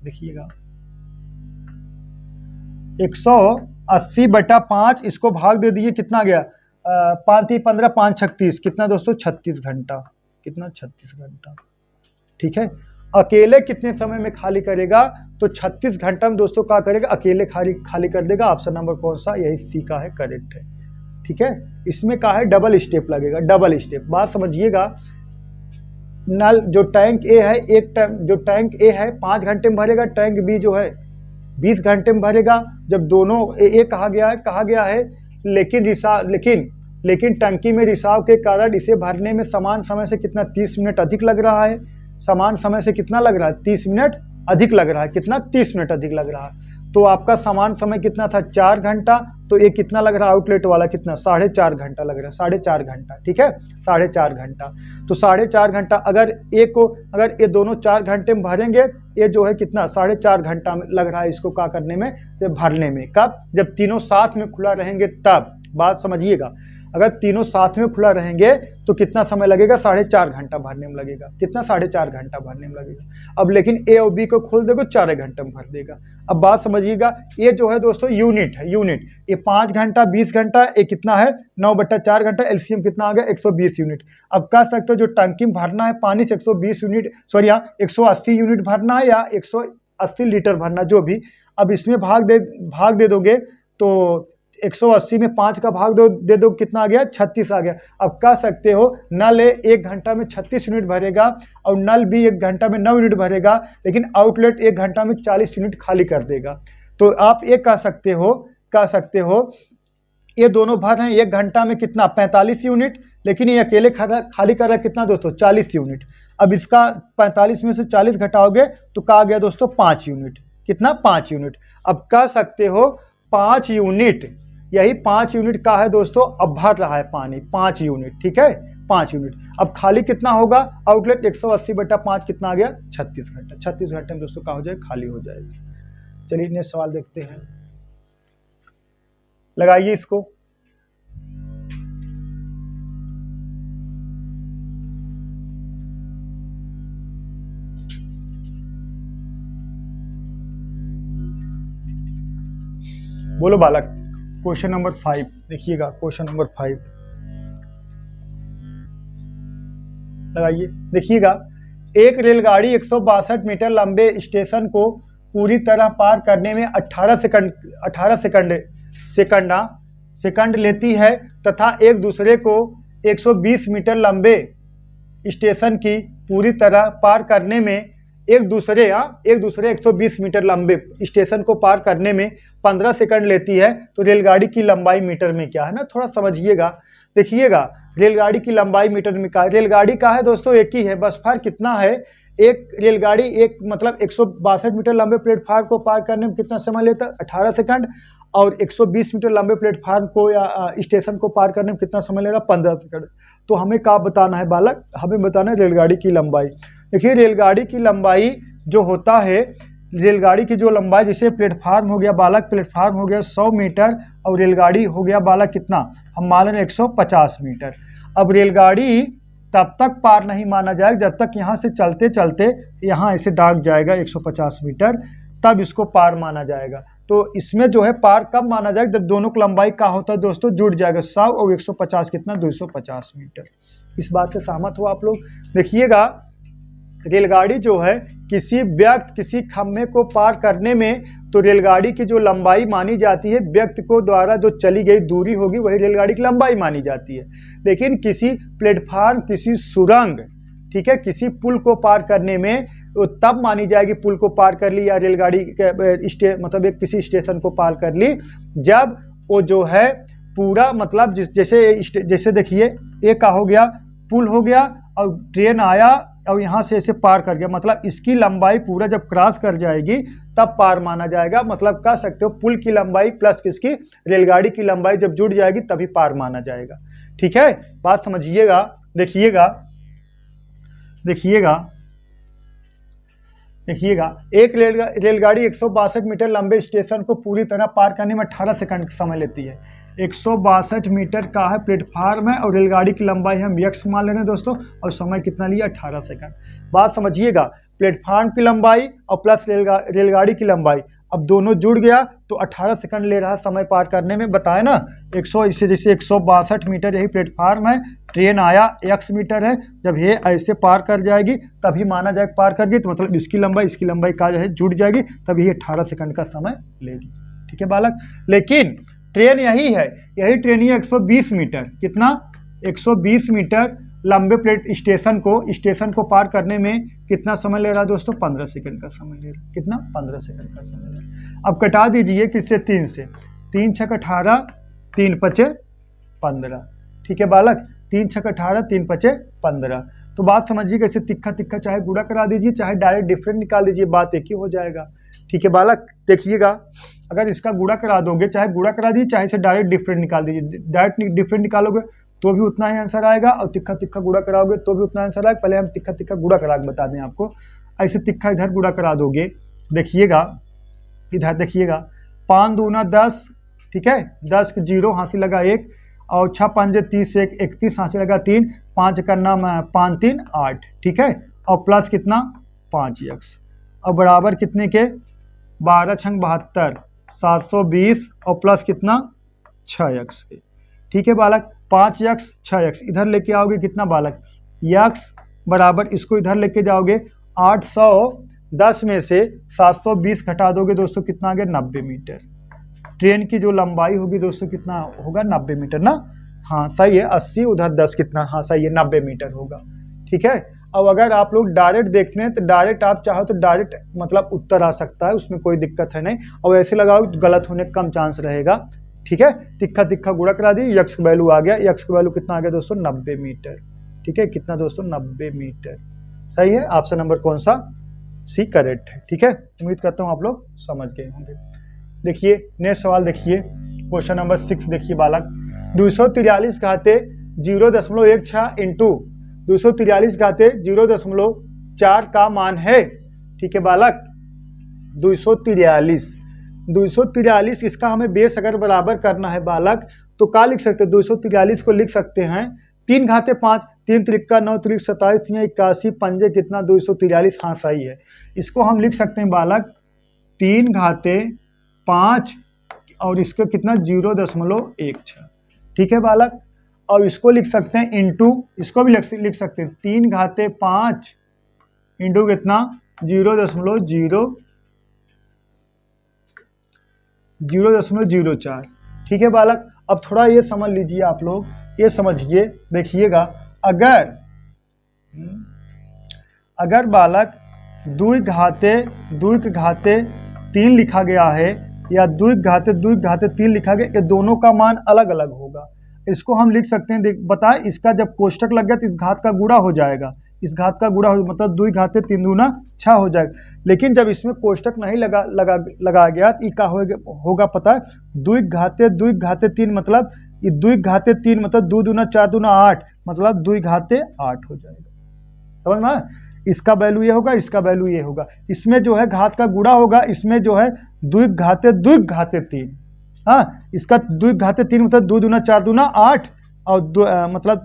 देखिएगा 180 बटा 5, इसको भाग दे दिए कितना आ गया 5 3 15 5 36, कितना दोस्तों 36 घंटा, कितना 36 घंटा, ठीक है। अकेले कितने समय में खाली करेगा, तो 36 घंटा में दोस्तों क्या करेगा, अकेले खाली कर देगा। ऑप्शन नंबर कौन सा, यही सी का है, करेक्ट है, ठीक है। इसमें क्या है डबल स्टेप लगेगा, डबल स्टेप, बात समझिएगा। नल जो टैंक ए है, जो टैंक ए है 5 घंटे में भरेगा, टैंक बी जो है 20 घंटे में भरेगा। जब दोनों ए कहा गया है लेकिन टंकी में रिसाव के कारण इसे भरने में समान समय से कितना 30 मिनट अधिक लग रहा है, समान समय से कितना लग रहा है 30 मिनट अधिक लग रहा है, कितना 30 मिनट अधिक लग रहा है। तो आपका समान समय कितना था 4 घंटा, तो ये कितना लग रहा है आउटलेट वाला कितना 4.5 घंटा लग रहा है, 4.5 घंटा, ठीक है, 4.5 घंटा। तो 4.5 घंटा अगर ये दोनों 4 घंटे में भरेंगे, ये जो है कितना 4.5 घंटा में लग रहा है इसको क्या करने में, भरने में। कब, जब तीनों साथ में खुला रहेंगे तब, बात समझिएगा। अगर तीनों साथ में खुला रहेंगे तो कितना समय लगेगा 4.5 घंटा भरने में लगेगा, कितना 4.5 घंटा भरने में लगेगा। अब लेकिन ए और बी को खोल देगा 4 घंटे में भर देगा। अब बात समझिएगा, ये जो है दोस्तों यूनिट है, ये 5 घंटा 20 घंटा, ये कितना है 9 बटा 4 घंटा, एलसीएम कितना आ गया 120 यूनिट। अब कह सकते हो जो टंकी में भरना है पानी से 120 यूनिट, सॉरी यहाँ 180 यूनिट भरना है या 180 लीटर भरना, जो भी। अब इसमें भाग दे दोगे तो 180 में 5 का भाग दे दो कितना आ गया 36 आ गया। अब कह सकते हो नल ए 1 घंटा में 36 यूनिट भरेगा और नल बी 1 घंटा में 9 यूनिट भरेगा, लेकिन आउटलेट 1 घंटा में 40 यूनिट खाली कर देगा। तो आप ये कह सकते हो ये दोनों भर हैं 1 घंटा में कितना 45 यूनिट, लेकिन ये अकेले खाली कर रहा है कितना दोस्तों 40 यूनिट। अब इसका 45 में से 40 घटाओगे तो कहा गया दोस्तों 5 यूनिट, कितना 5 यूनिट। अब कह सकते हो 5 यूनिट, यही 5 यूनिट का है दोस्तों, अब भर रहा है पानी 5 यूनिट, ठीक है 5 यूनिट। अब खाली कितना होगा आउटलेट 180 बटा 5 कितना आ गया 36 घंटा। 36 घंटे में दोस्तों क्या हो जाएगा खाली हो जाएगी। चलिए नेक्स्ट सवाल देखते हैं, लगाइए इसको। बोलो बालक, क्वेश्चन नंबर 5 देखिएगा, क्वेश्चन नंबर 5 लगाइए। देखिएगा, एक रेलगाड़ी 162 मीटर लंबे स्टेशन को पूरी तरह पार करने में 18 सेकंड लेती है तथा एक दूसरे को 120 मीटर लंबे स्टेशन की पूरी तरह पार करने में एक दूसरे 120 मीटर लंबे स्टेशन को पार करने में 15 सेकंड लेती है, तो रेलगाड़ी की लंबाई मीटर में क्या है ना, थोड़ा समझिएगा। देखिएगा रेलगाड़ी की लंबाई मीटर में क्या, रेलगाड़ी का है दोस्तों एक ही है, बस फर्क कितना है, एक रेलगाड़ी एक मतलब 162 मीटर लंबे प्लेटफार्म को पार करने में कितना समय लेता है, 18 सेकंड, और 120 मीटर लंबे प्लेटफार्म को या स्टेशन को पार करने में कितना समय लेगा, 15 सेकंड। तो हमें क्या बताना है बालक, हमें बताना है रेलगाड़ी की लंबाई। देखिए रेलगाड़ी की लंबाई जो होता है, रेलगाड़ी की जो लंबाई, जैसे प्लेटफार्म हो गया बालक, प्लेटफार्म हो गया 100 मीटर और रेलगाड़ी हो गया बालक कितना, हम मान लें 150 मीटर। अब रेलगाड़ी तब तक पार नहीं माना जाएगा जब तक यहाँ से चलते चलते यहाँ ऐसे डाक जाएगा 150 मीटर, तब इसको पार माना जाएगा। तो इसमें जो है पार कब माना जाएगा, जब दोनों की लंबाई का होता है दोस्तों, जुड़ जाएगा 100 और 150 कितना, 250 मीटर। इस बात से सहमत हो आप लोग। देखिएगा रेलगाड़ी जो है किसी व्यक्ति किसी खम्भे को पार करने में, तो रेलगाड़ी की जो लंबाई मानी जाती है, व्यक्ति को द्वारा जो चली गई दूरी होगी वही रेलगाड़ी की लंबाई मानी जाती है। लेकिन किसी प्लेटफार्म, किसी सुरंग, ठीक है, किसी पुल को पार करने में वो तब मानी जाएगी, पुल को पार कर ली या रेलगाड़ी के मतलब एक किसी स्टेशन को पार कर ली, जब वो जो है पूरा मतलब जैसे देखिए एक का हो गया, पुल हो गया और ट्रेन आया और यहाँ से ऐसे पार कर गया, मतलब इसकी लंबाई पूरा जब क्रॉस कर जाएगी तब पार माना जाएगा। मतलब कह सकते हो पुल की लंबाई प्लस किसकी, रेलगाड़ी की लंबाई जब जुड़ जाएगी तभी पार माना जाएगा। ठीक है, बात समझिएगा। देखिएगा एक रेलगाड़ी 162 मीटर लंबे स्टेशन को पूरी तरह पार करने में 18 सेकंड समय लेती है। 162 मीटर का है प्लेटफार्म है और रेलगाड़ी की लंबाई हम x मान ले रहे हैं दोस्तों, और समय कितना लिया, 18 सेकंड। बात समझिएगा, प्लेटफार्म की लंबाई और प्लस रेलगाड़ी की लंबाई, अब दोनों जुड़ गया तो 18 सेकंड ले रहा है समय पार करने में, बताए ना। 100 इसे जैसे 162 मीटर यही प्लेटफार्म है, ट्रेन आया x मीटर है, जब ये ऐसे पार कर जाएगी तभी माना जाएगा पार कर गई, तो मतलब इसकी लंबाई का जो है जुड़ जाएगी, तभी ये 18 सेकंड का समय लेगी। ठीक है बालक, लेकिन ट्रेन यही है, यही ट्रेन ही 120 मीटर, कितना, 120 मीटर लंबे स्टेशन को पार करने में कितना समय ले रहा है दोस्तों, 15 सेकंड का समय ले रहा है। कितना, 15 सेकंड का समय ले रहा है। अब कटा दीजिए किससे, 3 से, 3 छक 18, 3 पचे 15। ठीक है बालक, 3 छक 18, 3 पचे 15। तो बात समझिए, कैसे तिक्का चाहे गुणा करा दीजिए चाहे डायरेक्ट डिफरेंट निकाल दीजिए, बात एक ही हो जाएगा। ठीक है बालक, देखिएगा अगर इसका गुणा करा दोगे, चाहे गुणा करा दीजिए चाहे से डायरेक्ट डिफरेंट निकाल दीजिए, डायरेक्ट डिफरेंट निकालोगे तो भी उतना ही आंसर आएगा, और तिक्का गुणा कराओगे तो भी उतना आंसर आएगा। पहले हम तिक्का गुणा करा के बता दें आपको, ऐसे तिक्का इधर गुणा करा दोगे, देखिएगा इधर देखिएगा, 5 दूना 10, ठीक है, 10 0 हासिल लगा 1, और 6 5 30 1 31 हासिल लगा 3, 5 का नाम 5 3 8, ठीक है, और प्लस कितना 5x, और बराबर कितने के, 12 छंग 72 720, और प्लस कितना 6x के। ठीक है बालक, 5x 6x इधर लेके आओगे कितना बालक, x बराबर इसको इधर लेके जाओगे, 810 में से 720 घटा दोगे दोस्तों, कितना आ गया, 90 मीटर। ट्रेन की जो लंबाई होगी दोस्तों कितना होगा, 90 मीटर ना, हाँ सही है, 80 उधर 10 कितना, हाँ सही है, 90 मीटर होगा। ठीक है, अब अगर आप लोग डायरेक्ट देखते हैं तो डायरेक्ट आप चाहो तो डायरेक्ट मतलब उत्तर आ सकता है, उसमें कोई दिक्कत है नहीं, और ऐसे लगाओ तो गलत होने का कम चांस रहेगा। ठीक है, तिक्का गुणा करा दी, यक्स का वैल्यू आ गया, यक्स का वैल्यू कितना आ गया दोस्तों, 90 मीटर। ठीक है, कितना दोस्तों, 90 मीटर। सही है, ऑप्शन नंबर कौन सा, सी करेक्ट है। ठीक है, उम्मीद करता हूँ आप लोग समझ गए होंगे। देखिए नेक्स्ट सवाल, देखिए क्वेश्चन नंबर 6 देखिए बालक, 243 घाते 0.16 इंटू 243 घाते 0.4 का मान है। ठीक है बालक, 243 इसका हमें बेस अगर बराबर करना है बालक, तो क्या लिख सकते हैं, 243 को लिख सकते हैं 3 घाते 5, 3 त्रिक्का 9 त्रिक 27, 3 81, पंजे कितना 243, हाँ सही है। इसको हम लिख सकते हैं बालक 3 घाते 5 और इसको कितना 0.16। ठीक है बालक, और इसको लिख सकते हैं इंटू, इसको भी लिख सकते हैं 3 घाते 5 इंटू कितना 0.04। ठीक है बालक, अब थोड़ा ये समझ लीजिए आप लोग, ये समझिए, देखिएगा, अगर बालक दुई घाते 3 लिखा गया है या दुई घाते 3 लिखा गया, ये दोनों का मान अलग अलग होगा। इसको हम लिख सकते हैं, बताएं, इसका जब कोष्टक लग गया तो इस घात का गुणा हो जाएगा, इस घात का गुणा हो, मतलब दुई घाते 3 दूना 6 हो जाएगा। लेकिन जब इसमें कोष्टक नहीं लगा गया तो क्या होगा पता है, दुई घाते 3 मतलब ये दुई घाते 3 मतलब 2 दूना 4 दूना 8, मतलब दुई घाते 8 हो जाएगा। समझ में? इसका वैल्यू ये होगा, इसका वैल्यू ये होगा। इसमें जो है घात का गुणा होगा, इसमें जो है दुई घाते 3, हाँ, इसका दुई घाते 3 मतलब 2 दूना 4 दूना 8 और मतलब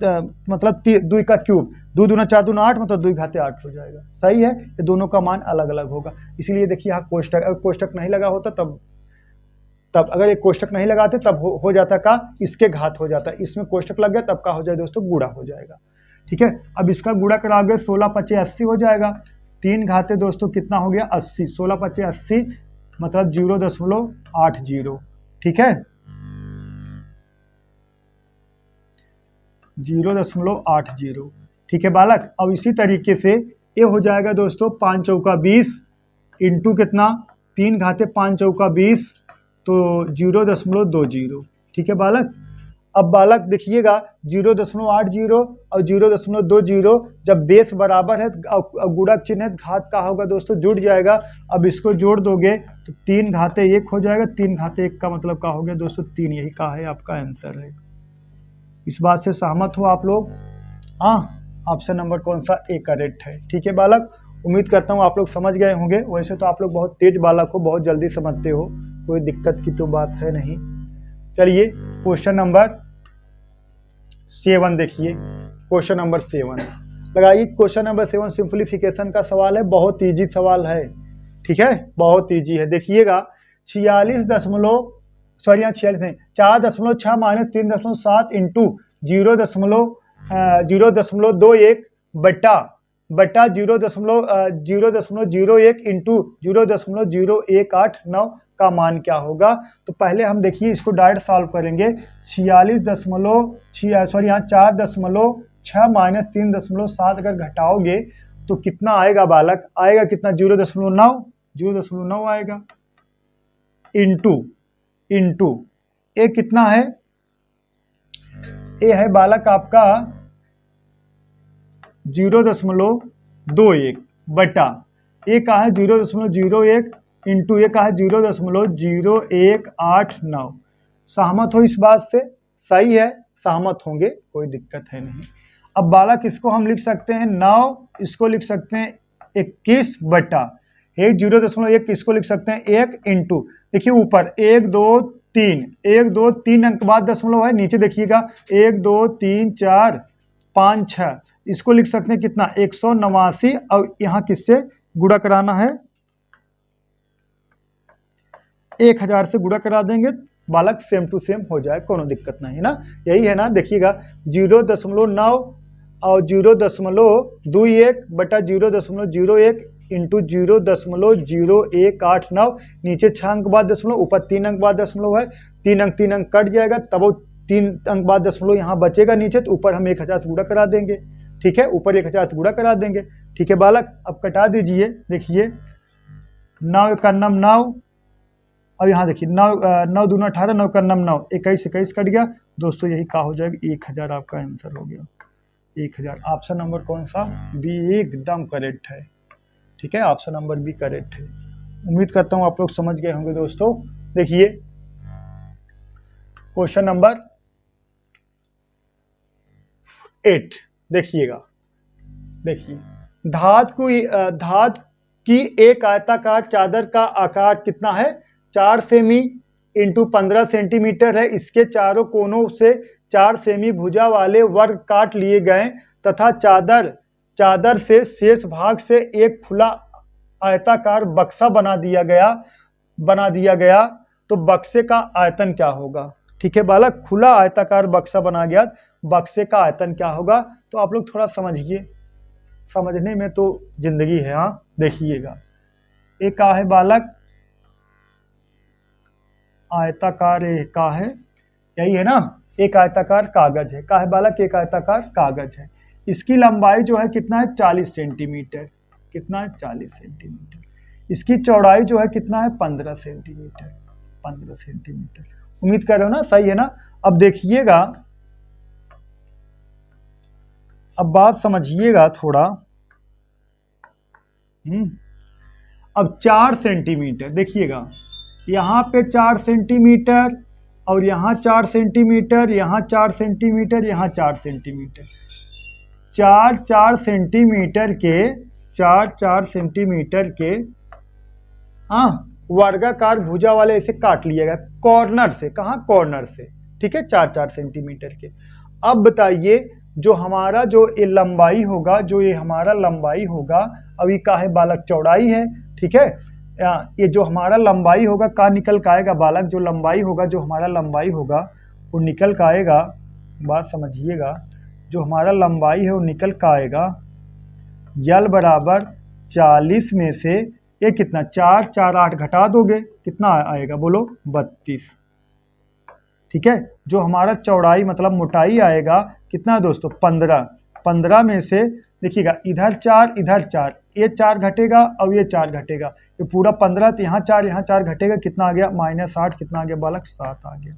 दुई का क्यूब, 2 दूना 4 दूना 8 मतलब दुई घाते 8 हो जाएगा। सही है, ये दोनों का मान अलग अलग होगा। इसीलिए देखिए यहाँ कोष्टक, अगर कोष्टक नहीं लगा होता तब अगर ये कोष्टक नहीं लगाते तब हो जाता का इसके घात हो जाता, इसमें कोष्टक लग गया तब का हो जाए दोस्तों, गुणा हो जाएगा। ठीक है, अब इसका गुणा कराओगे 16 × 5 = 80 हो जाएगा। 3 घाते दोस्तों कितना हो गया 80, 16 × 5 = 80 मतलब 0.80। ठीक है, 0.80। ठीक है बालक, अब इसी तरीके से ये हो जाएगा दोस्तों 5 चौका 20 इंटू कितना 3 घाते 5 चौका 20 तो 0.20। ठीक है बालक, अब बालक देखिएगा 0.80 और 0.20 जब बेस बराबर है और गुणक चिन्ह है, घात का होगा दोस्तों जुड़ जाएगा। अब इसको जोड़ दोगे तो 3 घाते 1 हो जाएगा। 3 घाते 1 का मतलब का हो गया दोस्तों 3, यही का है आपका आंसर है। इस बात से सहमत हो आप लोग? हाँ, ऑप्शन नंबर कौन सा ए करेक्ट है। ठीक है बालक, उम्मीद करता हूँ आप लोग समझ गए होंगे। वैसे तो आप लोग बहुत तेज बालक हो, बहुत जल्दी समझते हो, कोई दिक्कत की तो बात है नहीं। चलिए क्वेश्चन नंबर 7 देखिए, क्वेश्चन नंबर 7 लगाइए। क्वेश्चन नंबर 7 सिंप्लीफिकेशन का सवाल है, बहुत इजी सवाल है। ठीक है, बहुत इजी है। देखिएगा 4.6 माइनस 3.7 इंटू 0.21 बटा 0.01 इंटू 0.0189 का मान क्या होगा। तो पहले हम देखिए इसको डायरेक्ट सॉल्व करेंगे। 4.6 माइनस 3.7 अगर घटाओगे तो कितना आएगा बालक, आएगा कितना 0.9 आएगा इंटू ए कितना है, ए है बालक आपका 0.21 बटा ए का है 0.01 इंटू ए का है 0.0189। सहमत हो इस बात से? सही है, सहमत होंगे, कोई दिक्कत है नहीं। अब बालक इसको हम लिख सकते हैं 9, इसको लिख सकते हैं 21 बटा 0.1 इसको लिख सकते हैं 1 इंटू, देखिए ऊपर 1 2 3 अंक बाद दशमलव है, नीचे देखिएगा 1 2 3 4 5 6 इसको लिख सकते हैं कितना 189 और यहाँ किससे गुणा कराना है 1000 से गुणा करा देंगे बालक, सेम टू सेम हो जाए, कोनो दिक्कत नहीं ना। यही है ना, देखिएगा 0.9 और 0.21 बटा 0.01 इंटू 0.0189, नीचे 6 अंक बाद दशमलव, ऊपर 3 अंक बाद दशमलव है, 3 अंक कट जाएगा, तब वो 3 अंक बाद दशमलव यहाँ बचेगा नीचे, तो ऊपर हम 1000 से गुणा करा देंगे। ठीक है, ऊपर 1000 से गुणा करा देंगे। ठीक है बालक, अब कटा दीजिए, देखिए 9 का 9 और यहाँ देखिए 9 दूना 18, 9 का 9 21 कट गया दोस्तों, यही का हो जाएगा 1000 आपका आंसर हो गया 1000। ऑप्शन नंबर कौन सा, बी एकदम करेक्ट है। ठीक है, ऑप्शन नंबर बी करेक्ट है। उम्मीद करता हूँ आप लोग समझ गए होंगे दोस्तों। देखिए क्वेश्चन नंबर 8 देखिएगा, देखिए धात की एक आयताकार चादर का आकार कितना है 4 सेमी इंटू 15 सेंटीमीटर है। इसके चारों कोनों से 4 सेमी भुजा वाले वर्ग काट लिए गए तथा चादर से शेष भाग से एक खुला आयताकार बक्सा बना दिया गया तो बक्से का आयतन क्या होगा। ठीक है बालक, खुला आयताकार बक्सा बना गया, बक्से का आयतन क्या होगा। तो आप लोग थोड़ा समझिए, समझने में तो जिंदगी है। हाँ देखिएगा, एक का है बालक आयताकार, एक का है यही है ना, एक आयताकार कागज है। का है बालक? एक आयताकार कागज है। इसकी लंबाई जो है कितना है? 40 सेंटीमीटर। कितना है? 40 सेंटीमीटर। इसकी चौड़ाई जो है कितना है? 15 सेंटीमीटर। 15 सेंटीमीटर। उम्मीद कर रहे हो ना, सही है ना। अब देखिएगा, अब बात समझिएगा थोड़ा। अब 4 सेंटीमीटर देखिएगा, यहाँ पे 4 सेंटीमीटर और यहाँ 4 सेंटीमीटर, यहाँ 4 सेंटीमीटर, यहाँ 4 सेंटीमीटर। 4 सेंटीमीटर के 4 सेंटीमीटर के वर्गाकार भुजा वाले ऐसे काट लिएगा कॉर्नर से। कहाँ? कॉर्नर से। ठीक है, 4 सेंटीमीटर के। अब बताइए, जो हमारा जो ये लंबाई होगा, जो ये हमारा लंबाई होगा, अभी का है बालक? चौड़ाई है। ठीक है, ये जो हमारा लंबाई होगा का निकल का आएगा बालक? जो लंबाई होगा, जो हमारा लंबाई होगा वो निकल का आएगा। बात समझिएगा, जो हमारा लंबाई है वो निकल का आएगा यल बराबर 40 में से ये कितना? 4 8 घटा दोगे, कितना आएगा बोलो? 32। ठीक है, जो हमारा चौड़ाई मतलब मोटाई आएगा कितना दोस्तों? 15। 15 में से देखिएगा, इधर 4 इधर 4, ये 4 घटेगा और ये 4 घटेगा, ये पूरा 15, तो यहाँ 4 घटेगा, कितना आ गया? -8। कितना आ गया बालक? 7 आ गया।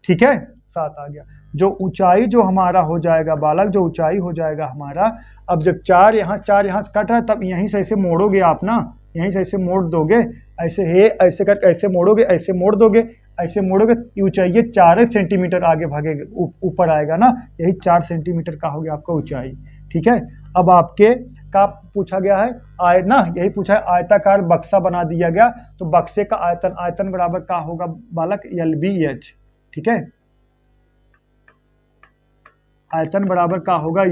ठीक है, 7 आ गया। जो ऊंचाई जो हमारा हो जाएगा बालक, जो ऊंचाई हो जाएगा हमारा, अब जब 4 यहाँ से कट रहा है, तब यहीं से ऐसे मोड़ोगे आप ना, यहीं से ऐसे मोड़ दोगे, ऐसे है, ऐसे कर ऐसे मोड़ोगे, ऐसे मोड़ दोगे, ऐसे मोड़ोगे, ऊंचाई 4 सेंटीमीटर आगे भागेगा, ऊपर आएगा ना, यही 4 सेंटीमीटर का हो गया आपका ऊंचाई। ठीक है, अब आपके का पूछा गया है ना, यही पूछा है, आयताकार बक्सा बना दिया गया, तो बक्से का आयतन बराबर का होगा बालक? LBH। ठीक है, आयतन बराबर का होगा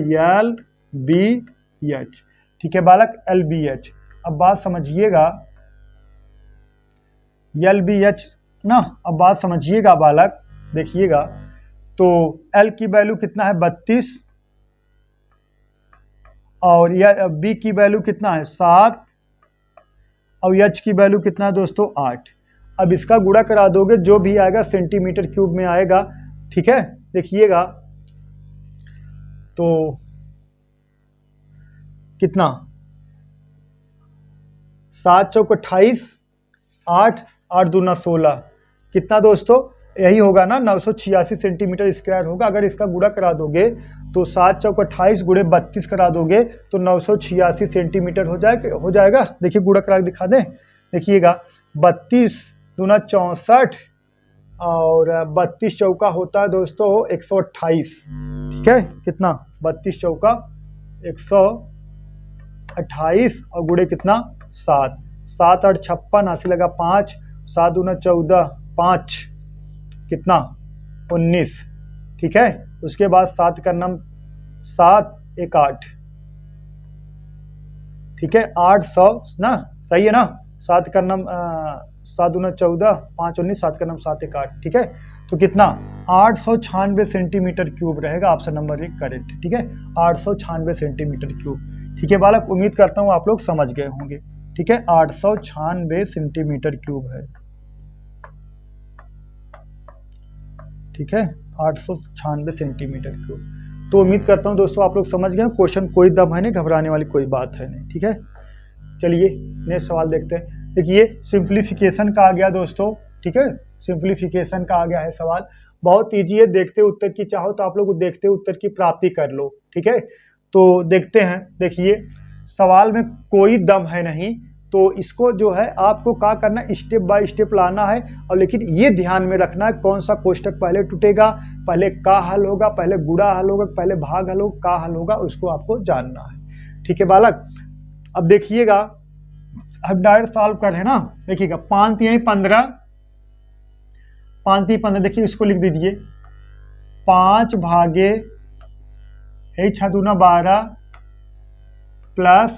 LBH। ठीक है बालक, LBH। अब बात समझिएगा, LBH ना, अब बात समझिएगा बालक, देखिएगा, तो L की वैल्यू कितना है? 32, और B की वैल्यू कितना है? 7, और H की वैल्यू कितना है दोस्तों? 8। अब इसका गुणा करा दोगे, जो भी आएगा सेंटीमीटर क्यूब में आएगा। ठीक है, देखिएगा, तो कितना? 7 चौक 28, 8 8 दूना 16, कितना दोस्तों? यही होगा ना, 986 सेंटीमीटर स्क्वायर होगा। अगर इसका गुणा करा दोगे तो 7 चौक 28 गुणे 32 करा दोगे तो 986 सेंटीमीटर हो जाएगा। देखिए गुणा करा के दिखा दें, देखिएगा, 32 दूना 64 और 32 चौका होता है दोस्तों 128। ठीक है, कितना? 32 चौका 128 और गुणे कितना? 7। 7 8 56, हासिल लगा 5, 7 दूना 14, 5 कितना? 19। ठीक है, उसके बाद 7 का नम 7 1 8। ठीक है, 800 ना, सही है ना। 7 का नम 7 दूना 14, 5 19, 7 का नम 7 1 8। ठीक है, तो कितना? 896 सेंटीमीटर क्यूब रहेगा। Option number 1 correct. ठीक है, 896 सेंटीमीटर क्यूब। ठीक है बालक, उम्मीद करता हूँ आप लोग समझ गए होंगे। ठीक है, 896 सेंटीमीटर क्यूब है। ठीक है, 896 सेंटीमीटर क्यूब। तो उम्मीद करता हूँ दोस्तों आप लोग समझ गए। क्वेश्चन कोई दम है नहीं, घबराने वाली कोई बात है नहीं। ठीक है, चलिए नेक्स्ट सवाल देखते हैं। देखिए सिंप्लीफिकेशन का आ गया दोस्तों। ठीक है, सिंप्लीफिकेशन का आ गया है सवाल, बहुत ईजी है। देखते उत्तर की, चाहो तो आप लोग देखते उत्तर की प्राप्ति कर लो। ठीक है, तो देखते हैं। देखिए सवाल में कोई दम है नहीं, तो इसको जो है आपको क्या करना है, स्टेप बाय स्टेप लाना है। और लेकिन ये ध्यान में रखना है कौन सा कोष्टक पहले टूटेगा, पहले का हल होगा, पहले गुणा हल होगा, पहले भाग हल होगा, का हल होगा, उसको आपको जानना है। ठीक है बालक, अब देखिएगा, अब डायरेक्ट सॉल्व कर है ना। देखिएगा 5 3 15, 5 3 15, देखिए इसको लिख दीजिए 5 भागे 6 दूना 12 प्लस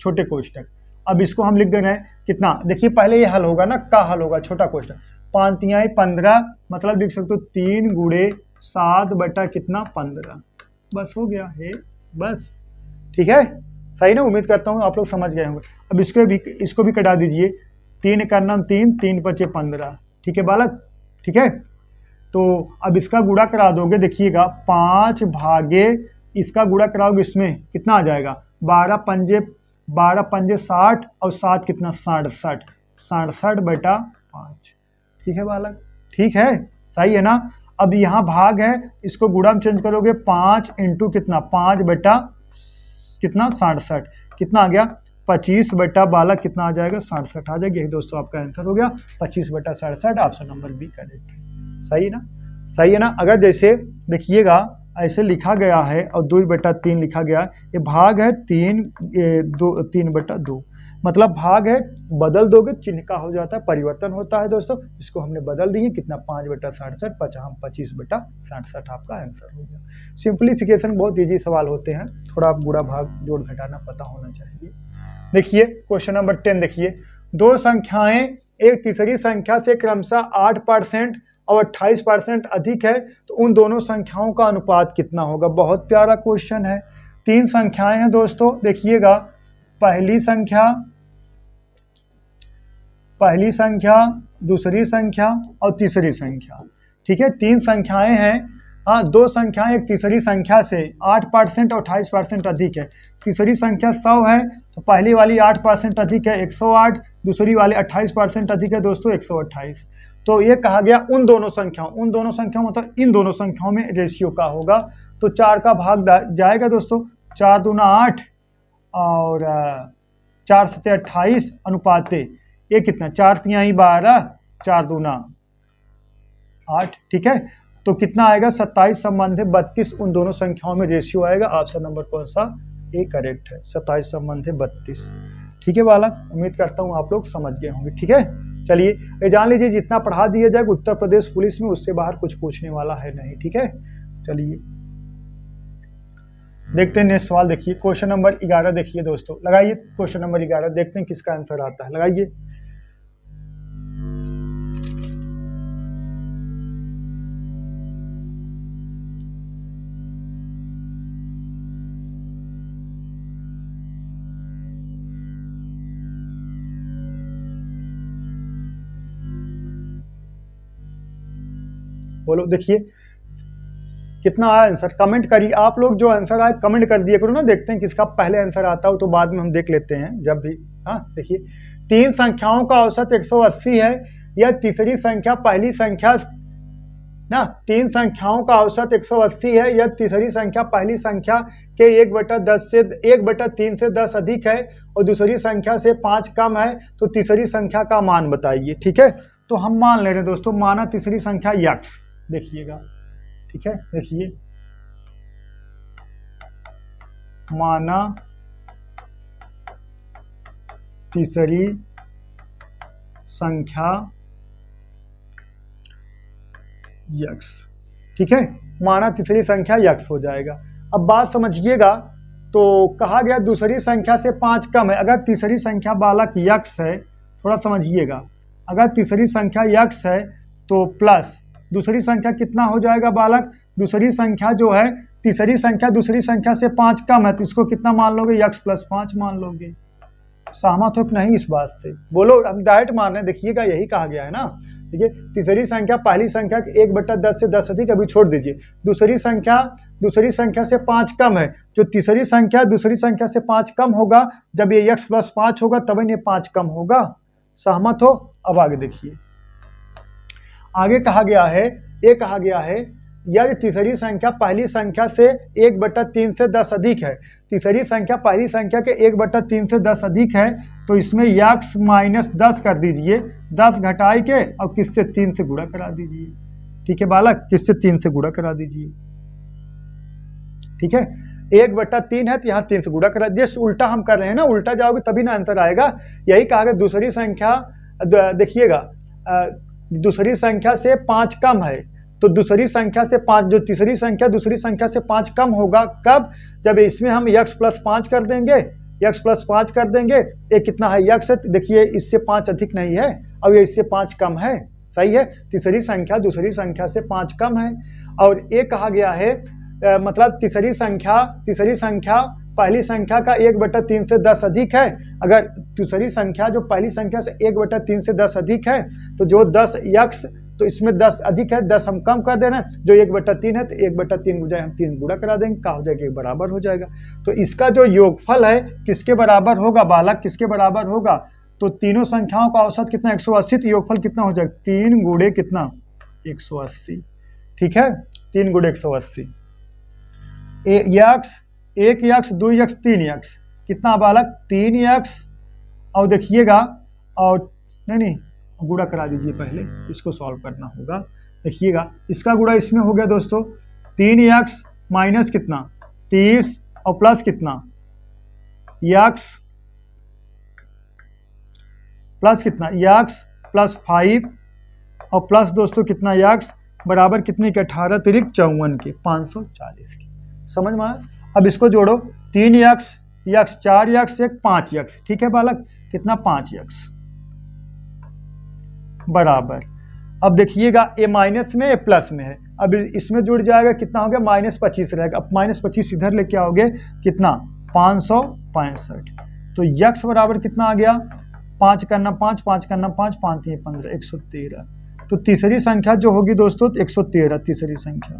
छोटे कोष्टक। अब इसको हम लिख दे रहे हैं कितना, देखिए पहले ये हल होगा ना, का हल होगा छोटा कोष्टक। 5 3 15, मतलब लिख सकते हो 3 गुणे 7 बटा कितना 15, बस हो गया है बस। ठीक है, सही ना, उम्मीद करता हूँ आप लोग समझ गए होंगे। अब इसको भी कटा दीजिए, 3 का नाम 3 3 5 15। ठीक है बालक, ठीक है। तो अब इसका गुणा करा दोगे, देखिएगा 5 भागे इसका गुणा कराओगे, इसमें कितना आ जाएगा 12 पंजे 60 और 7 कितना 67, 67/5। ठीक है बालक, ठीक है, सही है ना। अब यहाँ भाग है, इसको गुणा में चेंज करोगे 5 इंटू कितना 5 बटा कितना 67, कितना आ गया 25 बटा बालक कितना आ जाएगा 67 आ जाएगा। यही दोस्तों आपका आंसर हो गया 25 बटा 67, ऑप्शन नंबर बी करेक्ट है। सही ना, सही है ना। अगर जैसे देखिएगा ऐसे लिखा गया है और 2/3 लिखा गया, ये भाग है 3/2, मतलब भाग है, बदल दोगे चिन्ह का हो जाता है, परिवर्तन होता है दोस्तों। इसको हमने बदल दिए, कितना 5/67, 25/67 आपका आंसर हो गया। सिंप्लीफिकेशन बहुत इजी सवाल होते हैं, थोड़ा आप गुणा भाग जोड़ घटाना पता होना चाहिए। देखिए क्वेश्चन नंबर 10 देखिए, दो संख्याएं एक तीसरी संख्या से क्रमशः 8% और 28% अधिक है, तो उन दोनों संख्याओं का अनुपात कितना होगा। बहुत प्यारा क्वेश्चन है। 3 संख्याएं हैं दोस्तों, देखिएगा पहली संख्या, दूसरी संख्या और तीसरी संख्या। ठीक है, 3 संख्याएं हैं। हाँ, 2 संख्याएं एक तीसरी संख्या से 8% और 28% अधिक है। तीसरी संख्या 100 है, तो पहली वाली 8% अधिक है 108, दूसरी वाली 28% अधिक है दोस्तों 128। तो ये कहा गया उन दोनों संख्याओं मतलब इन दोनों संख्याओं में रेशियो का होगा। तो 4 का भाग जाएगा दोस्तों, 4 दूना 8 और 4 सत्ते 28 अनुपाते ये कितना 4 तिहाई 12, 4 दूना 8। ठीक है, तो कितना आएगा 27 संबंध 32, उन दोनों संख्याओं में रेशियो आएगा। ऑप्शन नंबर कौन सा ए करेक्ट है, 27 संबंध 32। ठीक है बालक, उम्मीद करता हूँ आप लोग समझ गए होंगे। ठीक है, चलिए ये जान लीजिए जितना पढ़ा दिया जाए उत्तर प्रदेश पुलिस में उससे बाहर कुछ पूछने वाला है नहीं। ठीक है, चलिए देखते हैं नेक्स्ट सवाल। देखिए क्वेश्चन नंबर 11 देखिए दोस्तों, लगाइए क्वेश्चन नंबर 11, देखते हैं किसका आंसर आता है, लगाइए। बोलो, देखिए कितना आया आंसर, कमेंट करिए आप लोग, जो आंसर आए कमेंट कर दिया करो ना, देखते हैं किसका पहले आंसर आता हो, तो बाद में हम देख लेते हैं जब भी। हाँ देखिए, 3 संख्याओं का औसत 180 है, यह तीसरी संख्या पहली संख्या ना, 3 संख्याओं का औसत 180 है, यह तीसरी संख्या पहली संख्या के 1/3 से 10 अधिक है और दूसरी संख्या से 5 कम है, तो तीसरी संख्या का मान बताइए। ठीक है, तो हम मान ले रहे हैं दोस्तों, माना तीसरी संख्या यक्स, देखिएगा। ठीक है, देखिए माना तीसरी संख्या यक्स। ठीक है, माना तीसरी संख्या यक्स हो जाएगा। अब बात समझिएगा, तो कहा गया दूसरी संख्या से 5 कम है। अगर तीसरी संख्या बालक यक्स है, थोड़ा समझिएगा, अगर तीसरी संख्या यक्स है तो प्लस दूसरी संख्या कितना हो जाएगा बालक, दूसरी संख्या जो है तीसरी संख्या दूसरी संख्या से 5 कम है, तो इसको कितना मान लोगे, यक्स प्लस 5 मान लोगे। सहमत हो कि नहीं इस बात से, बोलो। हम डायरेक्ट मान रहे हैं, देखिएगा यही कहा गया है ना। देखिए तीसरी संख्या पहली संख्या 1/10 से 10 अधिक, अभी छोड़ दीजिए। दूसरी संख्या से 5 कम है, जो तीसरी संख्या दूसरी संख्या से 5 कम होगा, जब ये यक्स प्लस 5 होगा तब ये 5 कम होगा। सहमत हो। अब आगे देखिए, आगे कहा गया है, ये कहा गया है यदि तीसरी संख्या पहली संख्या से 1/3 से 10 अधिक है, तीसरी संख्या पहली संख्या के 1/3 से 10 अधिक है, तो इसमें यक्स माइनस 10 कर दीजिए, 10 घटाई के और किससे 3 से गुणा करा दीजिए। ठीक है बालक, किससे 3 से गुणा करा दीजिए। ठीक है, 1/3 है तो यहाँ 3 से गुणा करा दीजिए। उल्टा हम कर रहे हैं ना, उल्टा जाओगे तभी ना आंसर आएगा। यही कहा गया दूसरी संख्या, देखिएगा दूसरी संख्या से 5 कम है, तो दूसरी संख्या से 5, जो तीसरी संख्या दूसरी संख्या से 5 कम होगा कब, जब इसमें हम यक्स प्लस 5 कर देंगे, यक्स प्लस 5 कर देंगे। ये कितना है यक्स है, देखिए इससे 5 अधिक नहीं है और ये इससे 5 कम है। सही है, तीसरी संख्या दूसरी संख्या से 5 कम है। और ये कहा गया है मतलब तीसरी संख्या पहली संख्या का 1/3 से 10 अधिक है। अगर दूसरी संख्या जो पहली संख्या से 1/3 से 10 अधिक है, तो जो 10 यक्स, तो इसमें 10 अधिक है, 10 हम कम कर दे रहे हैं, जो 1/3 है तो 1/3 बजाय हम 3 गुणा करा देंगे, क्या हो जाएगा, एक बराबर हो जाएगा। तो इसका जो योगफल है किसके बराबर होगा बालक, किसके बराबर होगा, तो तीनों संख्याओं का औसत कितना 180, तो योगफल कितना हो जाएगा 3 गुणे कितना 180, ठीक है, 3 गुणे 180। यक्स 1x 2x 3x कितना बालक 3x, और देखिएगा, और नहीं गुणा करा दीजिए, पहले इसको सॉल्व करना होगा। देखिएगा इसका गुणा इसमें हो गया दोस्तों, 3x माइनस कितना 30 और प्लस कितना x प्लस कितना x प्लस 5 और प्लस दोस्तों कितना x बराबर कितने के 18 तिरिक 54 के 540 के। समझ में आया? अब इसको जोड़ो, 3x 4x 5x, ठीक है बालक, कितना 5x बराबर, अब देखिएगा ए माइनस में ए प्लस में है, अब इसमें जुड़ जाएगा, कितना हो गया -25 रहेगा, अब -25 इधर लेके आओगे कितना 565, तो x बराबर कितना आ गया 5 करना 5 5 करना 5 5 3 15 113। तो तीसरी संख्या जो होगी दोस्तों 113 तीसरी संख्या।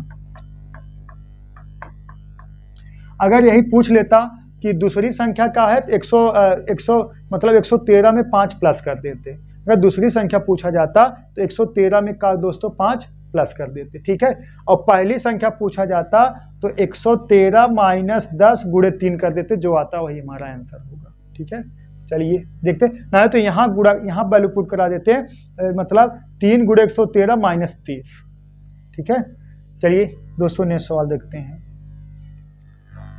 अगर यही पूछ लेता कि दूसरी संख्या का है तो 100 मतलब 113 में 5 प्लस कर देते, अगर दूसरी संख्या पूछा जाता तो 113 में का दोस्तों 5 प्लस कर देते, ठीक है। और पहली संख्या पूछा जाता तो 113 माइनस 10 गुणे 3 कर देते, जो आता वही हमारा आंसर होगा, ठीक है। चलिए देखते, ना तो यहाँ गुणा, यहाँ वैल्यू पुट करा देते हैं, मतलब 3 गुणे 113 माइनस 30, ठीक है। चलिए दोस्तों नेक्स्ट सवाल देखते हैं।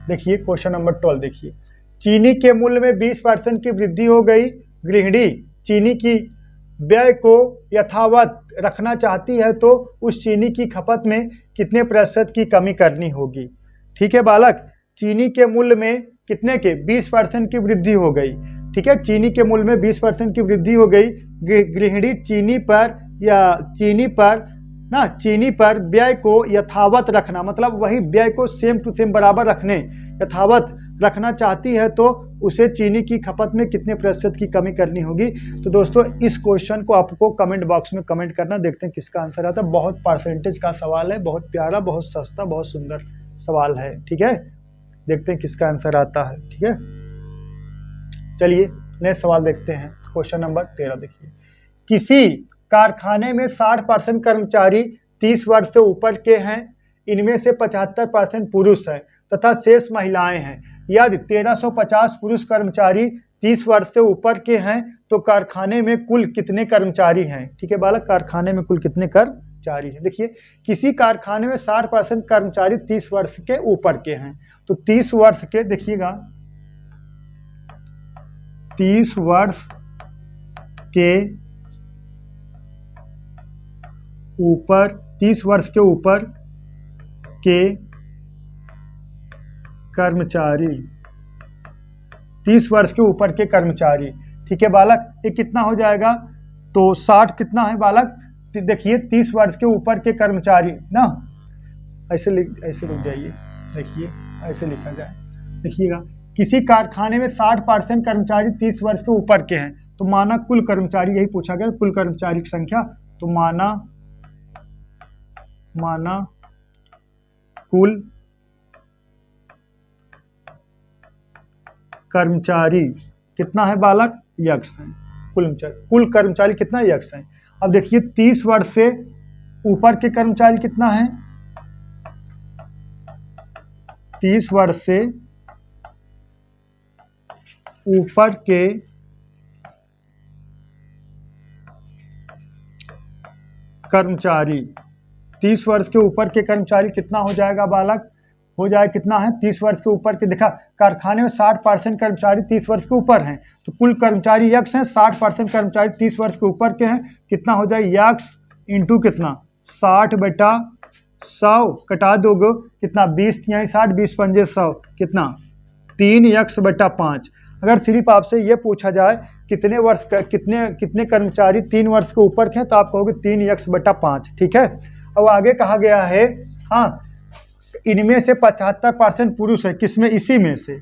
देखिए क्वेश्चन नंबर 12 देखिए, चीनी के मूल्य में 20% की वृद्धि हो गई, गृहिणी चीनी की व्यय को यथावत रखना चाहती है तो उस चीनी की खपत में कितने प्रतिशत की कमी करनी होगी, ठीक है बालक। चीनी के मूल्य में कितने के 20% की वृद्धि हो गई, ठीक है, चीनी के मूल्य में 20% की वृद्धि हो गई, गृहिणी चीनी पर व्यय को यथावत रखना, मतलब वही व्यय को सेम टू सेम बराबर रखने, यथावत रखना चाहती है तो उसे चीनी की खपत में कितने प्रतिशत की कमी करनी होगी। तो दोस्तों इस क्वेश्चन को आपको कमेंट बॉक्स में कमेंट करना, देखते हैं किसका आंसर आता है। बहुत परसेंटेज का सवाल है, बहुत प्यारा, बहुत सस्ता, बहुत सुंदर सवाल है, ठीक है। देखते हैं किसका आंसर आता है, ठीक है। चलिए नेक्स्ट सवाल देखते हैं, क्वेश्चन नंबर 13 देखिए, किसी कारखाने में 60% कर्मचारी 30 वर्ष से ऊपर के हैं, इनमें से 75% पुरुष हैं तथा शेष महिलाएं हैं। यदि 1350 पुरुष कर्मचारी 30 वर्ष से ऊपर के हैं तो कारखाने में कुल कितने कर्मचारी हैं, ठीक है बालक, कारखाने में कुल कितने कर्मचारी हैं। देखिए किसी कारखाने में 60% कर्मचारी 30 वर्ष के ऊपर के हैं, तो 30 वर्ष के, देखिएगा 30 वर्ष के ऊपर, 30 वर्ष के ऊपर के कर्मचारी, 30 वर्ष के ऊपर के कर्मचारी, ठीक है बालक, ये कितना हो जाएगा, तो 60 कितना है बालक, देखिए 30 वर्ष के ऊपर के कर्मचारी ना, ऐसे रुक जाइए, देखिए ऐसे लिखा जाए, देखिएगा किसी कारखाने में 60% कर्मचारी 30 वर्ष के ऊपर के हैं, तो माना कुल कर्मचारी, यही पूछा गया कुल कर्मचारी की संख्या, तो माना कुल कर्मचारी कितना है बालक, यक्स है, कुल कर्मचारी कितना यक्स है। अब देखिए 30 वर्ष से ऊपर के कर्मचारी कितना है, 30 वर्ष से ऊपर के कर्मचारी, 30 वर्ष के ऊपर के कर्मचारी कितना हो जाएगा बालक, हो जाए कितना है 30 वर्ष के ऊपर के, देखा कारखाने में 60% कर्मचारी 30 वर्ष के ऊपर हैं, तो कुल कर्मचारी यक्स हैं, 60% कर्मचारी 30 वर्ष के ऊपर के हैं, कितना हो जाए यक्स इंटू कितना 60/100, कटा दोगे कितना 20 × 60 20 पंजे 100, कितना 3x/5। अगर सिर्फ आपसे ये पूछा जाए कितने वर्ष का कितने कर्मचारी 3 वर्ष के ऊपर के हैं, तो आप कहोगे 3x/5, ठीक है। अब आगे कहा गया है, हाँ इनमें से 75% पुरुष है, किसमें, इसी में से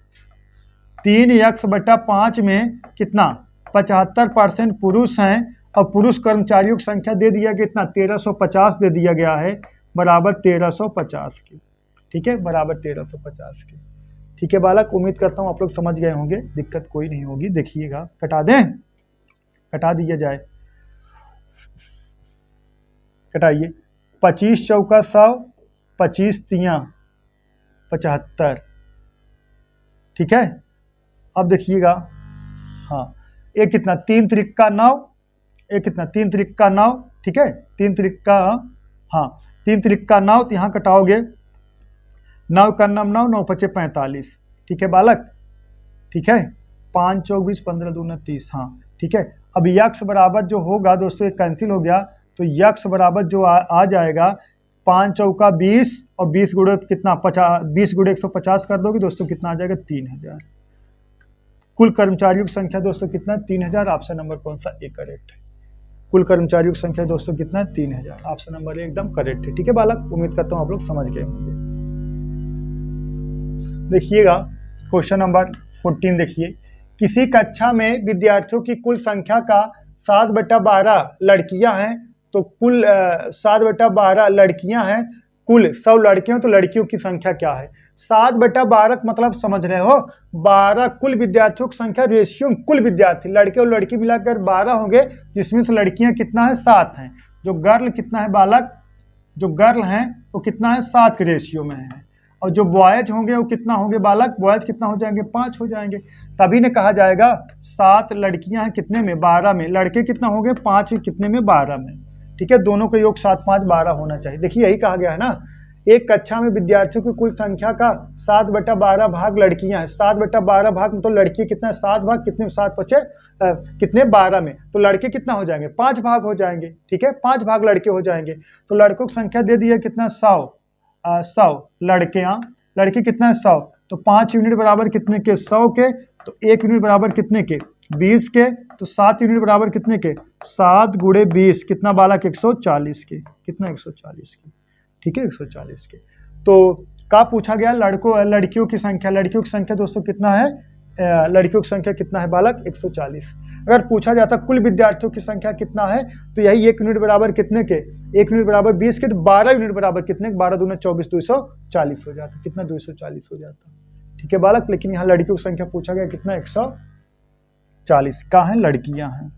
3x/5 में कितना 75% पुरुष हैं और पुरुष कर्मचारियों की संख्या दे दिया गया कितना 1350 दे दिया गया है बराबर 1350 की। ठीक है, बराबर 1350 की। ठीक है बालक, उम्मीद करता हूँ आप लोग समझ गए होंगे, दिक्कत कोई नहीं होगी। देखिएगा, कटा दें, कटा दिया जाए, कटाइए। 25 चौका 100, 25 तियां 75। ठीक है, अब देखिएगा, हाँ एक कितना 3 त्रिक्का 9, एक कितना 3 त्रिक्का 9। ठीक है, 3 त्रिक्का, हाँ 3 त्रिक्का 9, तो यहाँ कटाओगे 9 का 9 9, 9 पचे 45। ठीक है बालक, ठीक है, 5 चौक 20, 15 दूना 30। हाँ ठीक है, अब यक्स बराबर जो होगा दोस्तों, एक कैंसिल हो गया, तो यक्स बराबर जो आ जाएगा 5 चौका 20 और 20 गुणे कितना 50, 20 गुणे 150 कर दोगे दोस्तों, कितना आ जाएगा 3000। कुल कर्मचारियों की संख्या दोस्तों कितना 3000। ऑप्शन नंबर कौन सा ए करेक्ट है? कुल कर्मचारियों की संख्या दोस्तों कितना 3000। ऑप्शन नंबर ए एकदम करेक्ट है। ठीक है बालक, उम्मीद करता हूँ आप लोग समझ गए होंगे। देखिएगा क्वेश्चन नंबर 14 देखिए, किसी कक्षा में विद्यार्थियों की कुल संख्या का 7/12 लड़कियां हैं, तो कुल 7/12 लड़कियां हैं, कुल 100 लड़कियां, तो लड़कियों की संख्या क्या है? 7/12 मतलब समझ रहे हो, 12 कुल विद्यार्थियों की संख्या, रेशियो कुल विद्यार्थी, लड़के और लड़की मिलाकर 12 होंगे, जिसमें से लड़कियां कितना है 7 हैं। जो गर्ल कितना है बालक, जो गर्ल हैं वो कितना है 7 के रेशियो में है, और जो बॉयज होंगे वो कितना होंगे बालक, बॉयज कितना हो जाएंगे 5 हो जाएंगे। तभी ने कहा जाएगा 7 लड़कियां हैं कितने में 12 में, लड़के कितना होंगे 5 कितने में 12 में। ठीक है, दोनों का योग 7 5 12 होना चाहिए। देखिए यही कहा गया है ना, एक कक्षा में विद्यार्थियों की कुल संख्या का 7/12 भाग लड़कियां हैं। 7/12 भाग मतलब लड़की कितना है 7 भाग, कितने 7 बचे कितने 12 में, तो लड़के कितना हो जाएंगे 5 भाग हो जाएंगे। ठीक है, 5 भाग लड़के हो जाएंगे, तो लड़कों की संख्या दे दी है कितना 100 लड़कियां, लड़के कितना है 100, तो 5 यूनिट बराबर कितने के 100 के, तो 1 यूनिट बराबर कितने के 20 के, तो 7 यूनिट बराबर कितने के 7 गुणे 20 कितना बालक 140 के, कितना 140 के। ठीक है, 140 के। तो क्या पूछा गया, लड़कियों की संख्या, लड़कियों की संख्या दोस्तों कितना है, लड़कियों की संख्या कितना है बालक 140। अगर पूछा जाता कुल विद्यार्थियों की संख्या कितना है, तो यही 1 यूनिट बराबर कितने के, 1 यूनिट बराबर 20 के, तो 12 यूनिट बराबर कितने, 12 दूना 24, 240 हो जाता, कितना 240 हो जाता। ठीक है बालक, लेकिन यहाँ लड़कियों की संख्या पूछा गया कितना 140। कहाँ है, लड़कियां हैं।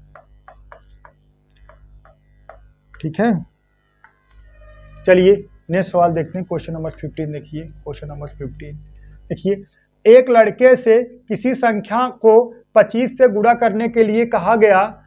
ठीक है, चलिए नेक्स्ट सवाल देखते हैं, क्वेश्चन नंबर 15 देखिए। क्वेश्चन नंबर 15 देखिए, एक लड़के से किसी संख्या को 25 से गुणा करने के लिए कहा गया,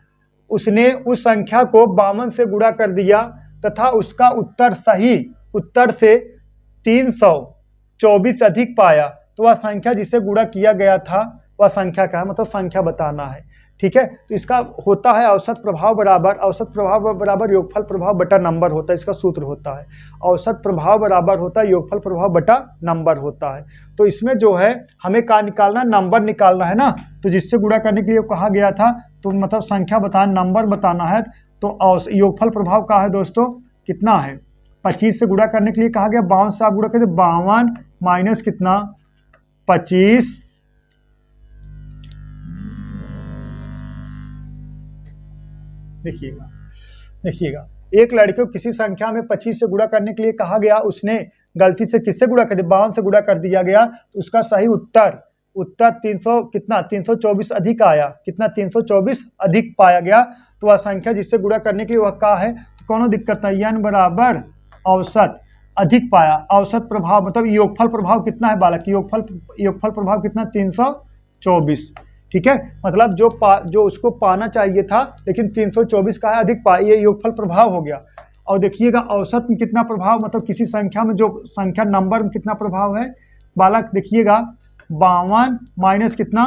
उसने उस संख्या को 52 से गुणा कर दिया तथा उसका उत्तर सही उत्तर से 324 अधिक पाया, तो वह संख्या जिसे गुणा किया गया था वह संख्या क्या है, मतलब संख्या बताना है। ठीक है, तो इसका होता है औसत प्रभाव बराबर योगफल प्रभाव बटा नंबर होता है, इसका सूत्र होता है औसत प्रभाव बराबर होता है योगफल प्रभाव बटा नंबर होता है। तो इसमें जो है हमें क्या निकालना, नंबर निकालना है ना, तो जिससे गुणा करने के लिए कहा गया था, तो मतलब संख्या बताना, नंबर बताना है। तो योगफल प्रभाव का है दोस्तों कितना है, 25 से गुणा करने के लिए कहा गया, 52 से आप गुणा करते 52 माइनस कितना 25, देखिएगा एक लड़के को किसी संख्या में 25 से गुणा करने के लिए कहा गया, उसने गलती से किससे गुणा कर दिया, 52 से गुणा कर दिया गया, तो उसका सही उत्तर 300 कितना 324 अधिक आया, कितना 324 अधिक पाया गया। तो वह संख्या जिससे गुणा करने के लिए वह क्या है, तो कौन दिक्कत है, n बराबर औसत अधिक पाया। औसत प्रभाव मतलब योगफल प्रभाव कितना है बालक, योगफल प्रभाव कितना 324। ठीक है, मतलब जो उसको पाना चाहिए था, लेकिन 324 का है अधिक पाया, ये योगफल प्रभाव हो गया। और देखिएगा औसत में कितना प्रभाव, मतलब किसी संख्या में जो संख्या नंबर में कितना प्रभाव है बालक, देखिएगा 52 माइनस कितना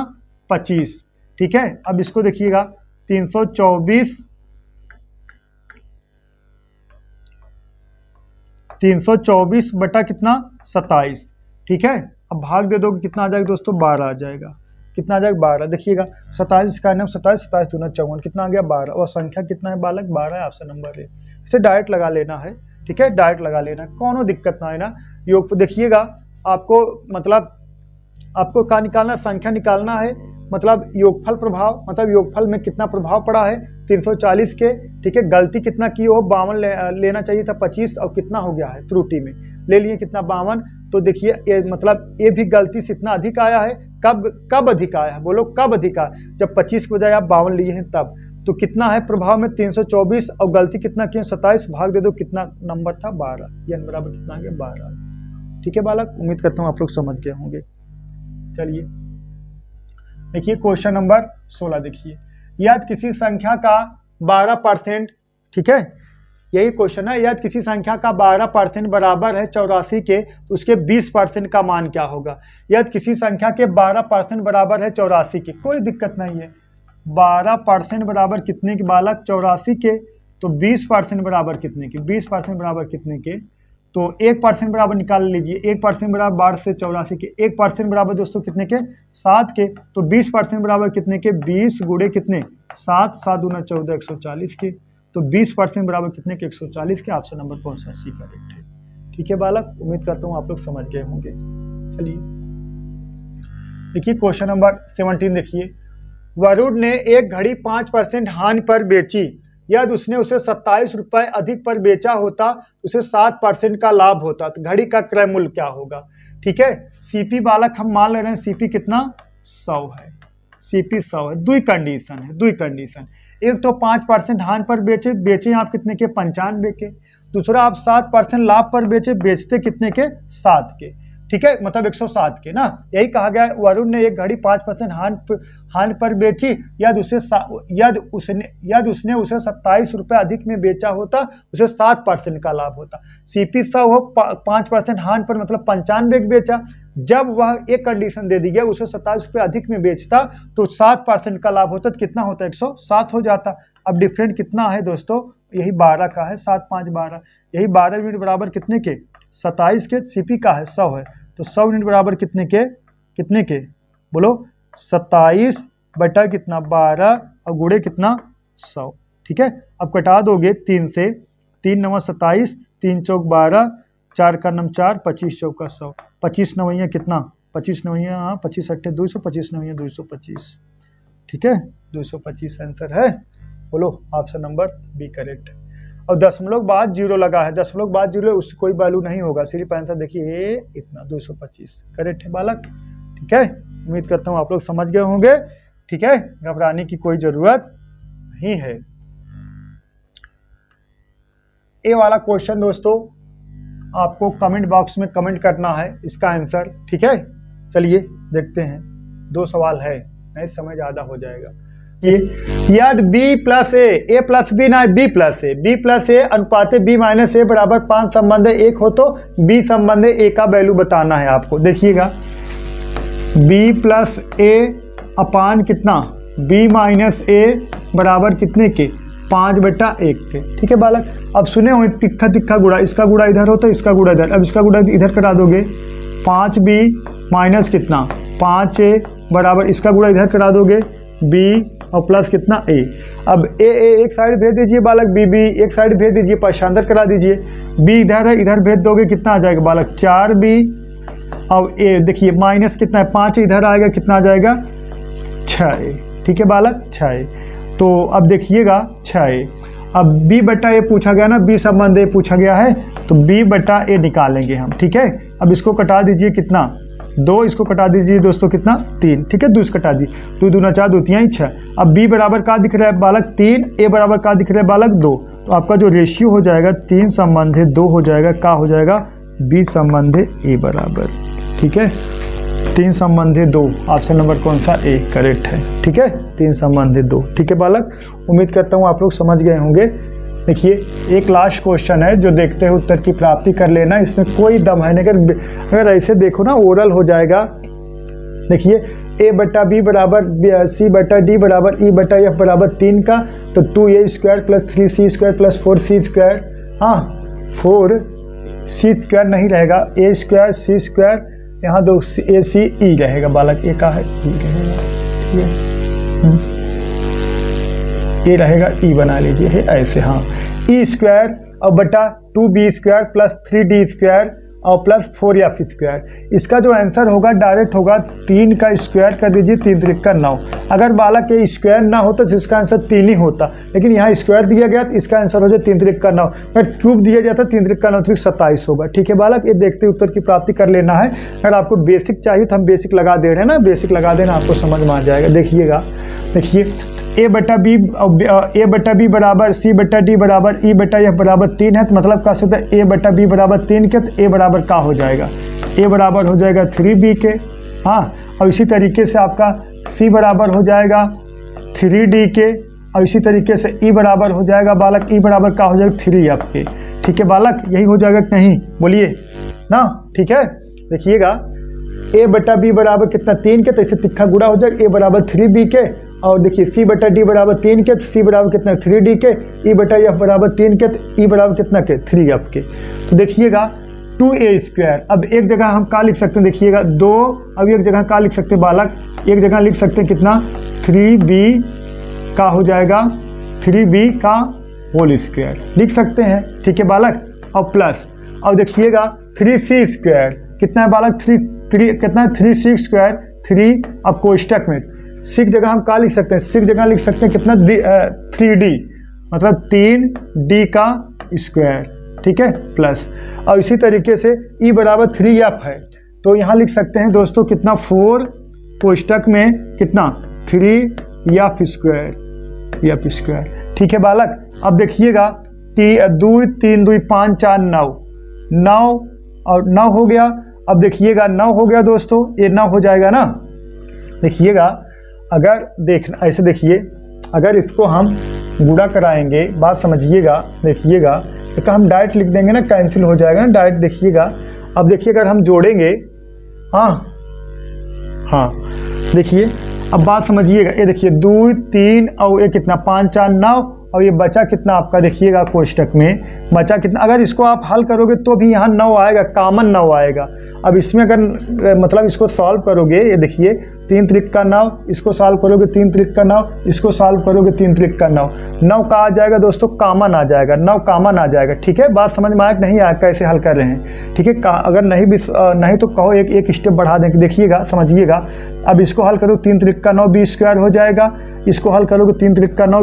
25। ठीक है, अब इसको देखिएगा 324 बटा कितना 27। ठीक है, अब भाग दे दोगे कितना आ जाएगा दोस्तों 12 आ जाएगा, कितना आ जाएगा 12। देखिएगा 27 का नाम 27, 27 दूना 54, कितना आ गया 12, और संख्या कितना है बालक 12 है, ऑप्शन नंबर है। इसे डायरेक्ट लगा लेना है। ठीक है, डायरेक्ट लगा लेना, कोनो दिक्कत ना है ना। योग देखिएगा आपको मतलब आपको क्या निकालना, संख्या निकालना है, मतलब योगफल प्रभाव, मतलब योगफल में कितना प्रभाव पड़ा है 340 के, ठीक है। गलती कितना की हो 52 लेना चाहिए था 25, और कितना हो गया है त्रुटि में ले लिए कितना 52। तो देखिए ये मतलब ये भी गलती से इतना अधिक आया है। कब अधिक आया है, बोलो कब अधिक आया, जब 25 के बजाय आप 52 लिए हैं तब। तो कितना है प्रभाव में 324, और गलती कितना किए 27, भाग दे दो कितना नंबर था 12, n बराबर कितना आ गया 12। ठीक है बालक, उम्मीद करता हूँ आप लोग समझ गए होंगे। चलिए देखिए क्वेश्चन नंबर 16 देखिए, यदि किसी संख्या का 12%, ठीक है, यही क्वेश्चन है, यदि किसी संख्या का 12% बराबर है 84 के, तो उसके 20% का मान क्या होगा। यदि किसी संख्या के 12% बराबर है 84 के, कोई दिक्कत नहीं है, 12% बराबर कितने के बालक 84 के, तो 20% बराबर कितने के, 20% बराबर कितने के, तो 1% बराबर निकाल लीजिए, 1% बराबर 12 से 84 के, 1% बराबर दोस्तों कितने के 7 के, तो 20% बराबर कितने के 20 गुणे कितने 7, 7 दूना 14, 140 के, तो 20% बराबर कितने के 140 के। ऑप्शन नंबर कौन सा सी करेक्ट है। ठीक है बालक, उम्मीद करता हूँ आप लोग समझ गए होंगे। चलिए देखिए क्वेश्चन नंबर 17 देखिए, वरुण ने एक घड़ी 5% हानि पर बेची, यदि उसने उसे 27 रुपये अधिक पर बेचा होता तो उसे 7% का लाभ होता, तो घड़ी का क्रय मूल्य क्या होगा। ठीक है, सीपी बालक हम मान ले रहे हैं सीपी कितना 100 है, सीपी 100 है। दुई कंडीशन, एक तो 5% हानि पर बेचे आप कितने के 95 के, दूसरा आप 7% लाभ पर बेचते कितने के 7 के। ठीक है, मतलब 107 के ना, यही कहा गया। वरुण ने एक घड़ी 5% हानि पर बेची, यदि उसने उसे 27 रुपये अधिक में बेचा होता उसे 7% का लाभ होता। सीपी 100 हो, 5% हानि पर मतलब 95 के बेचा, जब वह एक कंडीशन दे दी गया उसे 27 रुपये अधिक में बेचता तो 7% का लाभ होता, तो कितना होता 107 हो जाता। अब डिफरेंट कितना है दोस्तों, यही 12 का है, 7 5 12, यही 12 यूनिट बराबर कितने के 27 के, सीपी का है 100 है, तो 100 यूनिट बराबर कितने के बोलो 27 बटा कितना 12 और गुणे कितना 100। ठीक है, अब कटा दोगे 3 से, 3 9 27, 3 चौक 12, 4 का नम 4, 25 चौका 100, 25 नवैया कितना 25 नवैया, हाँ 25 अट्ठे 200, 25 नवैया 225। ठीक है, 225 आंसर है। बोलो ऑप्शन नंबर बी करेक्ट। और दशमलव बाद 0 लगा है, दशमलव बाद 0 उससे कोई वैल्यू नहीं होगा, सिर्फ आंसर देखिए इतना 225 करेक्ट है बालक। ठीक है, उम्मीद करता हूँ आप लोग समझ गए होंगे। ठीक है, घबराने की कोई जरूरत नहीं है। ये वाला क्वेश्चन दोस्तों आपको कमेंट बॉक्स में कमेंट करना है इसका आंसर। ठीक है, चलिए देखते हैं, 2 सवाल है, नहीं समय ज़्यादा हो जाएगा। यदि b प्लस ए प्लस बी ना b प्लस ए अनुपात b माइनस ए बराबर 5 संबंध 1 हो तो b संबंध a का वैल्यू बताना है आपको। देखिएगा b प्लस ए अपान कितना b माइनस ए बराबर कितने के 5/1 के। ठीक है बालक, अब सुने हो तिक्का गुणा, इसका गुणा इधर हो तो इसका गुणा इधर, अब इसका गुणा इधर करा दोगे 5b माइनस कितना 5a बराबर इसका गुणा इधर करा दोगे b और प्लस कितना a। अब a एक साइड भेज दीजिए बालक, b एक साइड भेज दीजिए, पक्षांतर करा दीजिए, b इधर है इधर भेज दोगे कितना आ जाएगा बालक 4b और a देखिए माइनस कितना है 5 इधर आएगा कितना आ जाएगा 6a। ठीक है बालक 6a, तो अब देखिएगा 6a, अब b बटा a पूछा गया ना, b संबंध a पूछा गया है तो b बटा a निकालेंगे हम। ठीक है, अब इसको कटा दीजिए कितना 2, इसको कटा दीजिए दोस्तों कितना 3। ठीक है, 2 इसको कटा दीजिए, 2 दूना 4 2 3 6। अब b बराबर का दिख रहा है बालक 3, a बराबर का दिख रहा है बालक 2, तो आपका जो रेशियो हो जाएगा 3 संबंध 2 हो जाएगा, का हो जाएगा b संबंध a बराबर। ठीक है, 3 संबंध 2, ऑप्शन नंबर कौन सा ए करेक्ट है। ठीक है, 3 संबंध 2। ठीक है बालक, उम्मीद करता हूँ आप लोग समझ गए होंगे। देखिए एक लास्ट क्वेश्चन है जो देखते हैं उत्तर की प्राप्ति कर लेना, इसमें कोई दम है नहीं, अगर ऐसे देखो ना ओरल हो जाएगा। देखिए a बटा बी बराबर c बटा डी बराबर e बटा f बराबर 3 का, तो 2a² plus 3c² plus 4c², हाँ 4c² नहीं रहेगा, a² c², यहाँ 2 ac e रहेगा बालक, ए का है e रहेगा। ठीक है, ये रहेगा e बना लीजिए है ऐसे, हाँ e² और बटा 2b² प्लस 3d² और प्लस 4f²। इसका जो आंसर होगा डायरेक्ट होगा 3 का स्क्वायर कर दीजिए, 3 त्रिक का 9। अगर बालक ये स्क्वायर ना होता तो इसका आंसर 3 ही होता, लेकिन यहाँ स्क्वायर दिया गया तो इसका आंसर हो जाए 3 त्रिक का 9। अगर क्यूब दिया जाता 3 त्रिक का 9 त्रिक 27 होगा। ठीक है बालक, ये देखते हुए उत्तर की प्राप्ति कर लेना है। अगर आपको बेसिक चाहिए तो हम बेसिक लगा दे रहे हैं ना, बेसिक लगा देना, आपको समझ में आ जाएगा। देखिएगा, देखिए a बटा बी बराबर c/d बराबर e/f बराबर 3 है, तो मतलब कह सकते हैं a बटा बी बराबर 3 के, तो a बराबर क्या हो जाएगा, a बराबर हो जाएगा 3b के। हाँ, और इसी तरीके से आपका c बराबर हो जाएगा 3d के, और इसी तरीके से e बराबर हो जाएगा बालक, e बराबर क्या हो जाएगा 3f के। ठीक है बालक, यही हो जाएगा कि नहीं, बोलिए ना। ठीक है, देखिएगा a बटा बी बराबर कितना 3 के, तो इसे तिक्खा गुणा हो जाएगा, a बराबर 3b के, और देखिए c बटा d बराबर 3 के, तो c बराबर कितना 3d के, e बटा f बराबर 3 के, तो e बराबर कितना के 3f के। तो देखिएगा 2a²। अब एक जगह हम क्या लिख सकते हैं, देखिएगा 2, अब एक जगह क्या लिख सकते हैं बालक, एक जगह लिख सकते हैं कितना 3b का हो जाएगा 3b का होल स्क्वायर लिख सकते हैं। ठीक है बालक, और प्लस, और देखिएगा 3c² कितना है बालक, 3 कितना है 3c², 3, अब कोष्टक में 6 जगह हम क्या लिख सकते हैं, 6 जगह लिख सकते हैं कितना 3d, मतलब 3d का स्क्वायर। ठीक है, प्लस, और इसी तरीके से e बराबर 3f है, तो यहाँ लिख सकते हैं दोस्तों कितना 4 कोष्टक में कितना 3f²। ठीक है बालक, अब देखिएगा 2 3 2 5 4 9 और 9 हो गया। अब देखिएगा 9 हो गया दोस्तों, ये 9 हो जाएगा ना। देखिएगा अगर देखना ऐसे, देखिए अगर इसको हम गुणा कराएंगे, बात समझिएगा, देखिएगा तो हम डायरेक्ट लिख देंगे ना, कैंसिल हो जाएगा ना डायरेक्ट। देखिएगा, अब देखिए अगर हम जोड़ेंगे, हाँ देखिए, अब बात समझिएगा, ये देखिए 2 3 और ये कितना 5 4 9, और ये बचा कितना आपका, देखिएगा कोष्टक में बचा कितना। अगर इसको आप हल करोगे तो भी यहाँ 9 आएगा, कॉमन 9 आएगा। अब इसमें अगर मतलब इसको सॉल्व करोगे, ये देखिए 3 त्रिक का 9, इसको सॉल्व करोगे 3 त्रिक का 9, इसको सॉल्व करोगे 3 त्रिक का 9, 9 का आ जाएगा दोस्तों, कॉमन आ जाएगा, 9 कॉमन आ जाएगा। ठीक है, बात समझ में आया कि नहीं आया, कैसे हल कर रहे हैं। ठीक है, अगर नहीं तो कहो एक स्टेप बढ़ा दें। देखिएगा, समझिएगा, अब इसको हल करो 3 त्रिक का 9 b² हो जाएगा, इसको हल करोगे 3 त्रिक का 9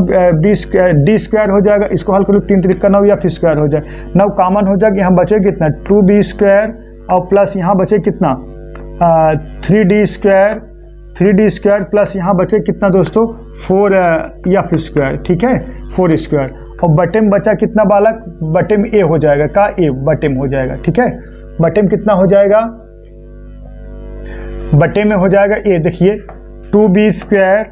d² हो जाएगा, इसको हल करो 3 त्रिक का 9 f² हो जाएगा। 9 कॉमन हो जाएगा, यहाँ बचे कितना 2b² और प्लस यहाँ बचे कितना 3d² प्लस यहाँ बचे कितना दोस्तों 4f²। ठीक है, 4², और बटे में बचा कितना बालक, बटे में a हो जाएगा, का a बटे में हो जाएगा। ठीक है, बटे में कितना हो जाएगा, बटे में हो जाएगा a, देखिए 2b²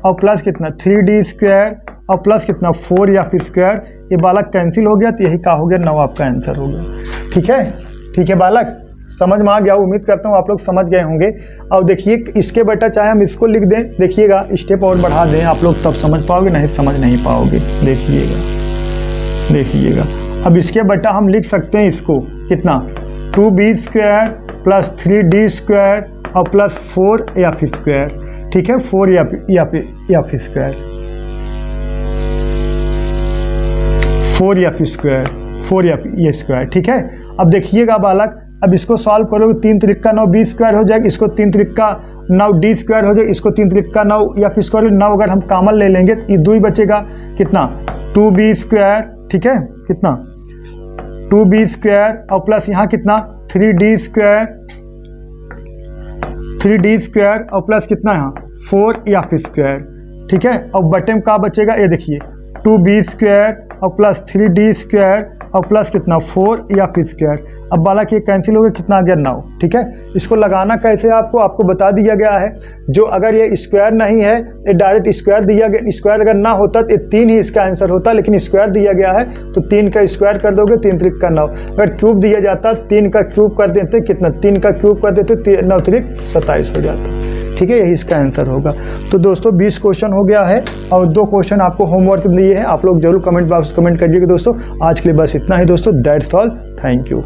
और प्लस कितना 3d² और प्लस कितना 4f²। ये बालक कैंसिल हो गया, तो यही का हो गया 9 आपका आंसर हो गया। ठीक है बालक, समझ में आ गया, उम्मीद करता हूँ आप लोग समझ गए होंगे। और देखिए इसके बेटा चाहे हम इसको लिख दें, देखिएगा स्टेप और बढ़ा दें, आप लोग तब समझ पाओगे, नहीं समझ नहीं पाओगे। देखिएगा अब इसके बेटा हम लिख सकते हैं इसको कितना 2b² प्लस 3d² और प्लस 4f²। ठीक है, 4f²। ठीक है, अब देखिएगा बालक, अब इसको सॉल्व करोगे 3 त्रिक का 9 b² हो जाएगा, इसको 3 त्रिक का 9 d² हो जाएगा, इसको 3 त्रिक का 9 f²। 9 अगर हम कॉमन ले लेंगे तो ये 2 ही बचेगा, कितना 2b²। ठीक है, कितना 2b² और प्लस यहाँ कितना 3d² और प्लस कितना यहाँ 4f²। ठीक है, और बटे में क्या बचेगा, ये देखिए 2b² और प्लस 3d² और प्लस कितना 4f²। अब बालक ये कैंसिल हो गया, कितना आ गया 9। ठीक है, इसको लगाना कैसे आपको बता दिया गया है। जो अगर ये स्क्वायर नहीं है, ये डायरेक्ट स्क्वायर दिया गया, स्क्वायर अगर ना होता तो 3 ही इसका आंसर होता, लेकिन स्क्वायर दिया गया है तो 3 का स्क्वायर कर दोगे, 3 त्रिक का 9। अगर क्यूब दिया जाता 3 का क्यूब कर देते, कितना 3 का क्यूब कर देते 9 त्रिक 27 हो जाता। ठीक है, यही इसका आंसर होगा। तो दोस्तों 20 क्वेश्चन हो गया है और 2 क्वेश्चन आपको होमवर्क दिए हैं, आप लोग जरूर कमेंट बॉक्स कमेंट करिएगा दोस्तों। आज के लिए बस इतना ही दोस्तों, दैट्स ऑल, थैंक यू।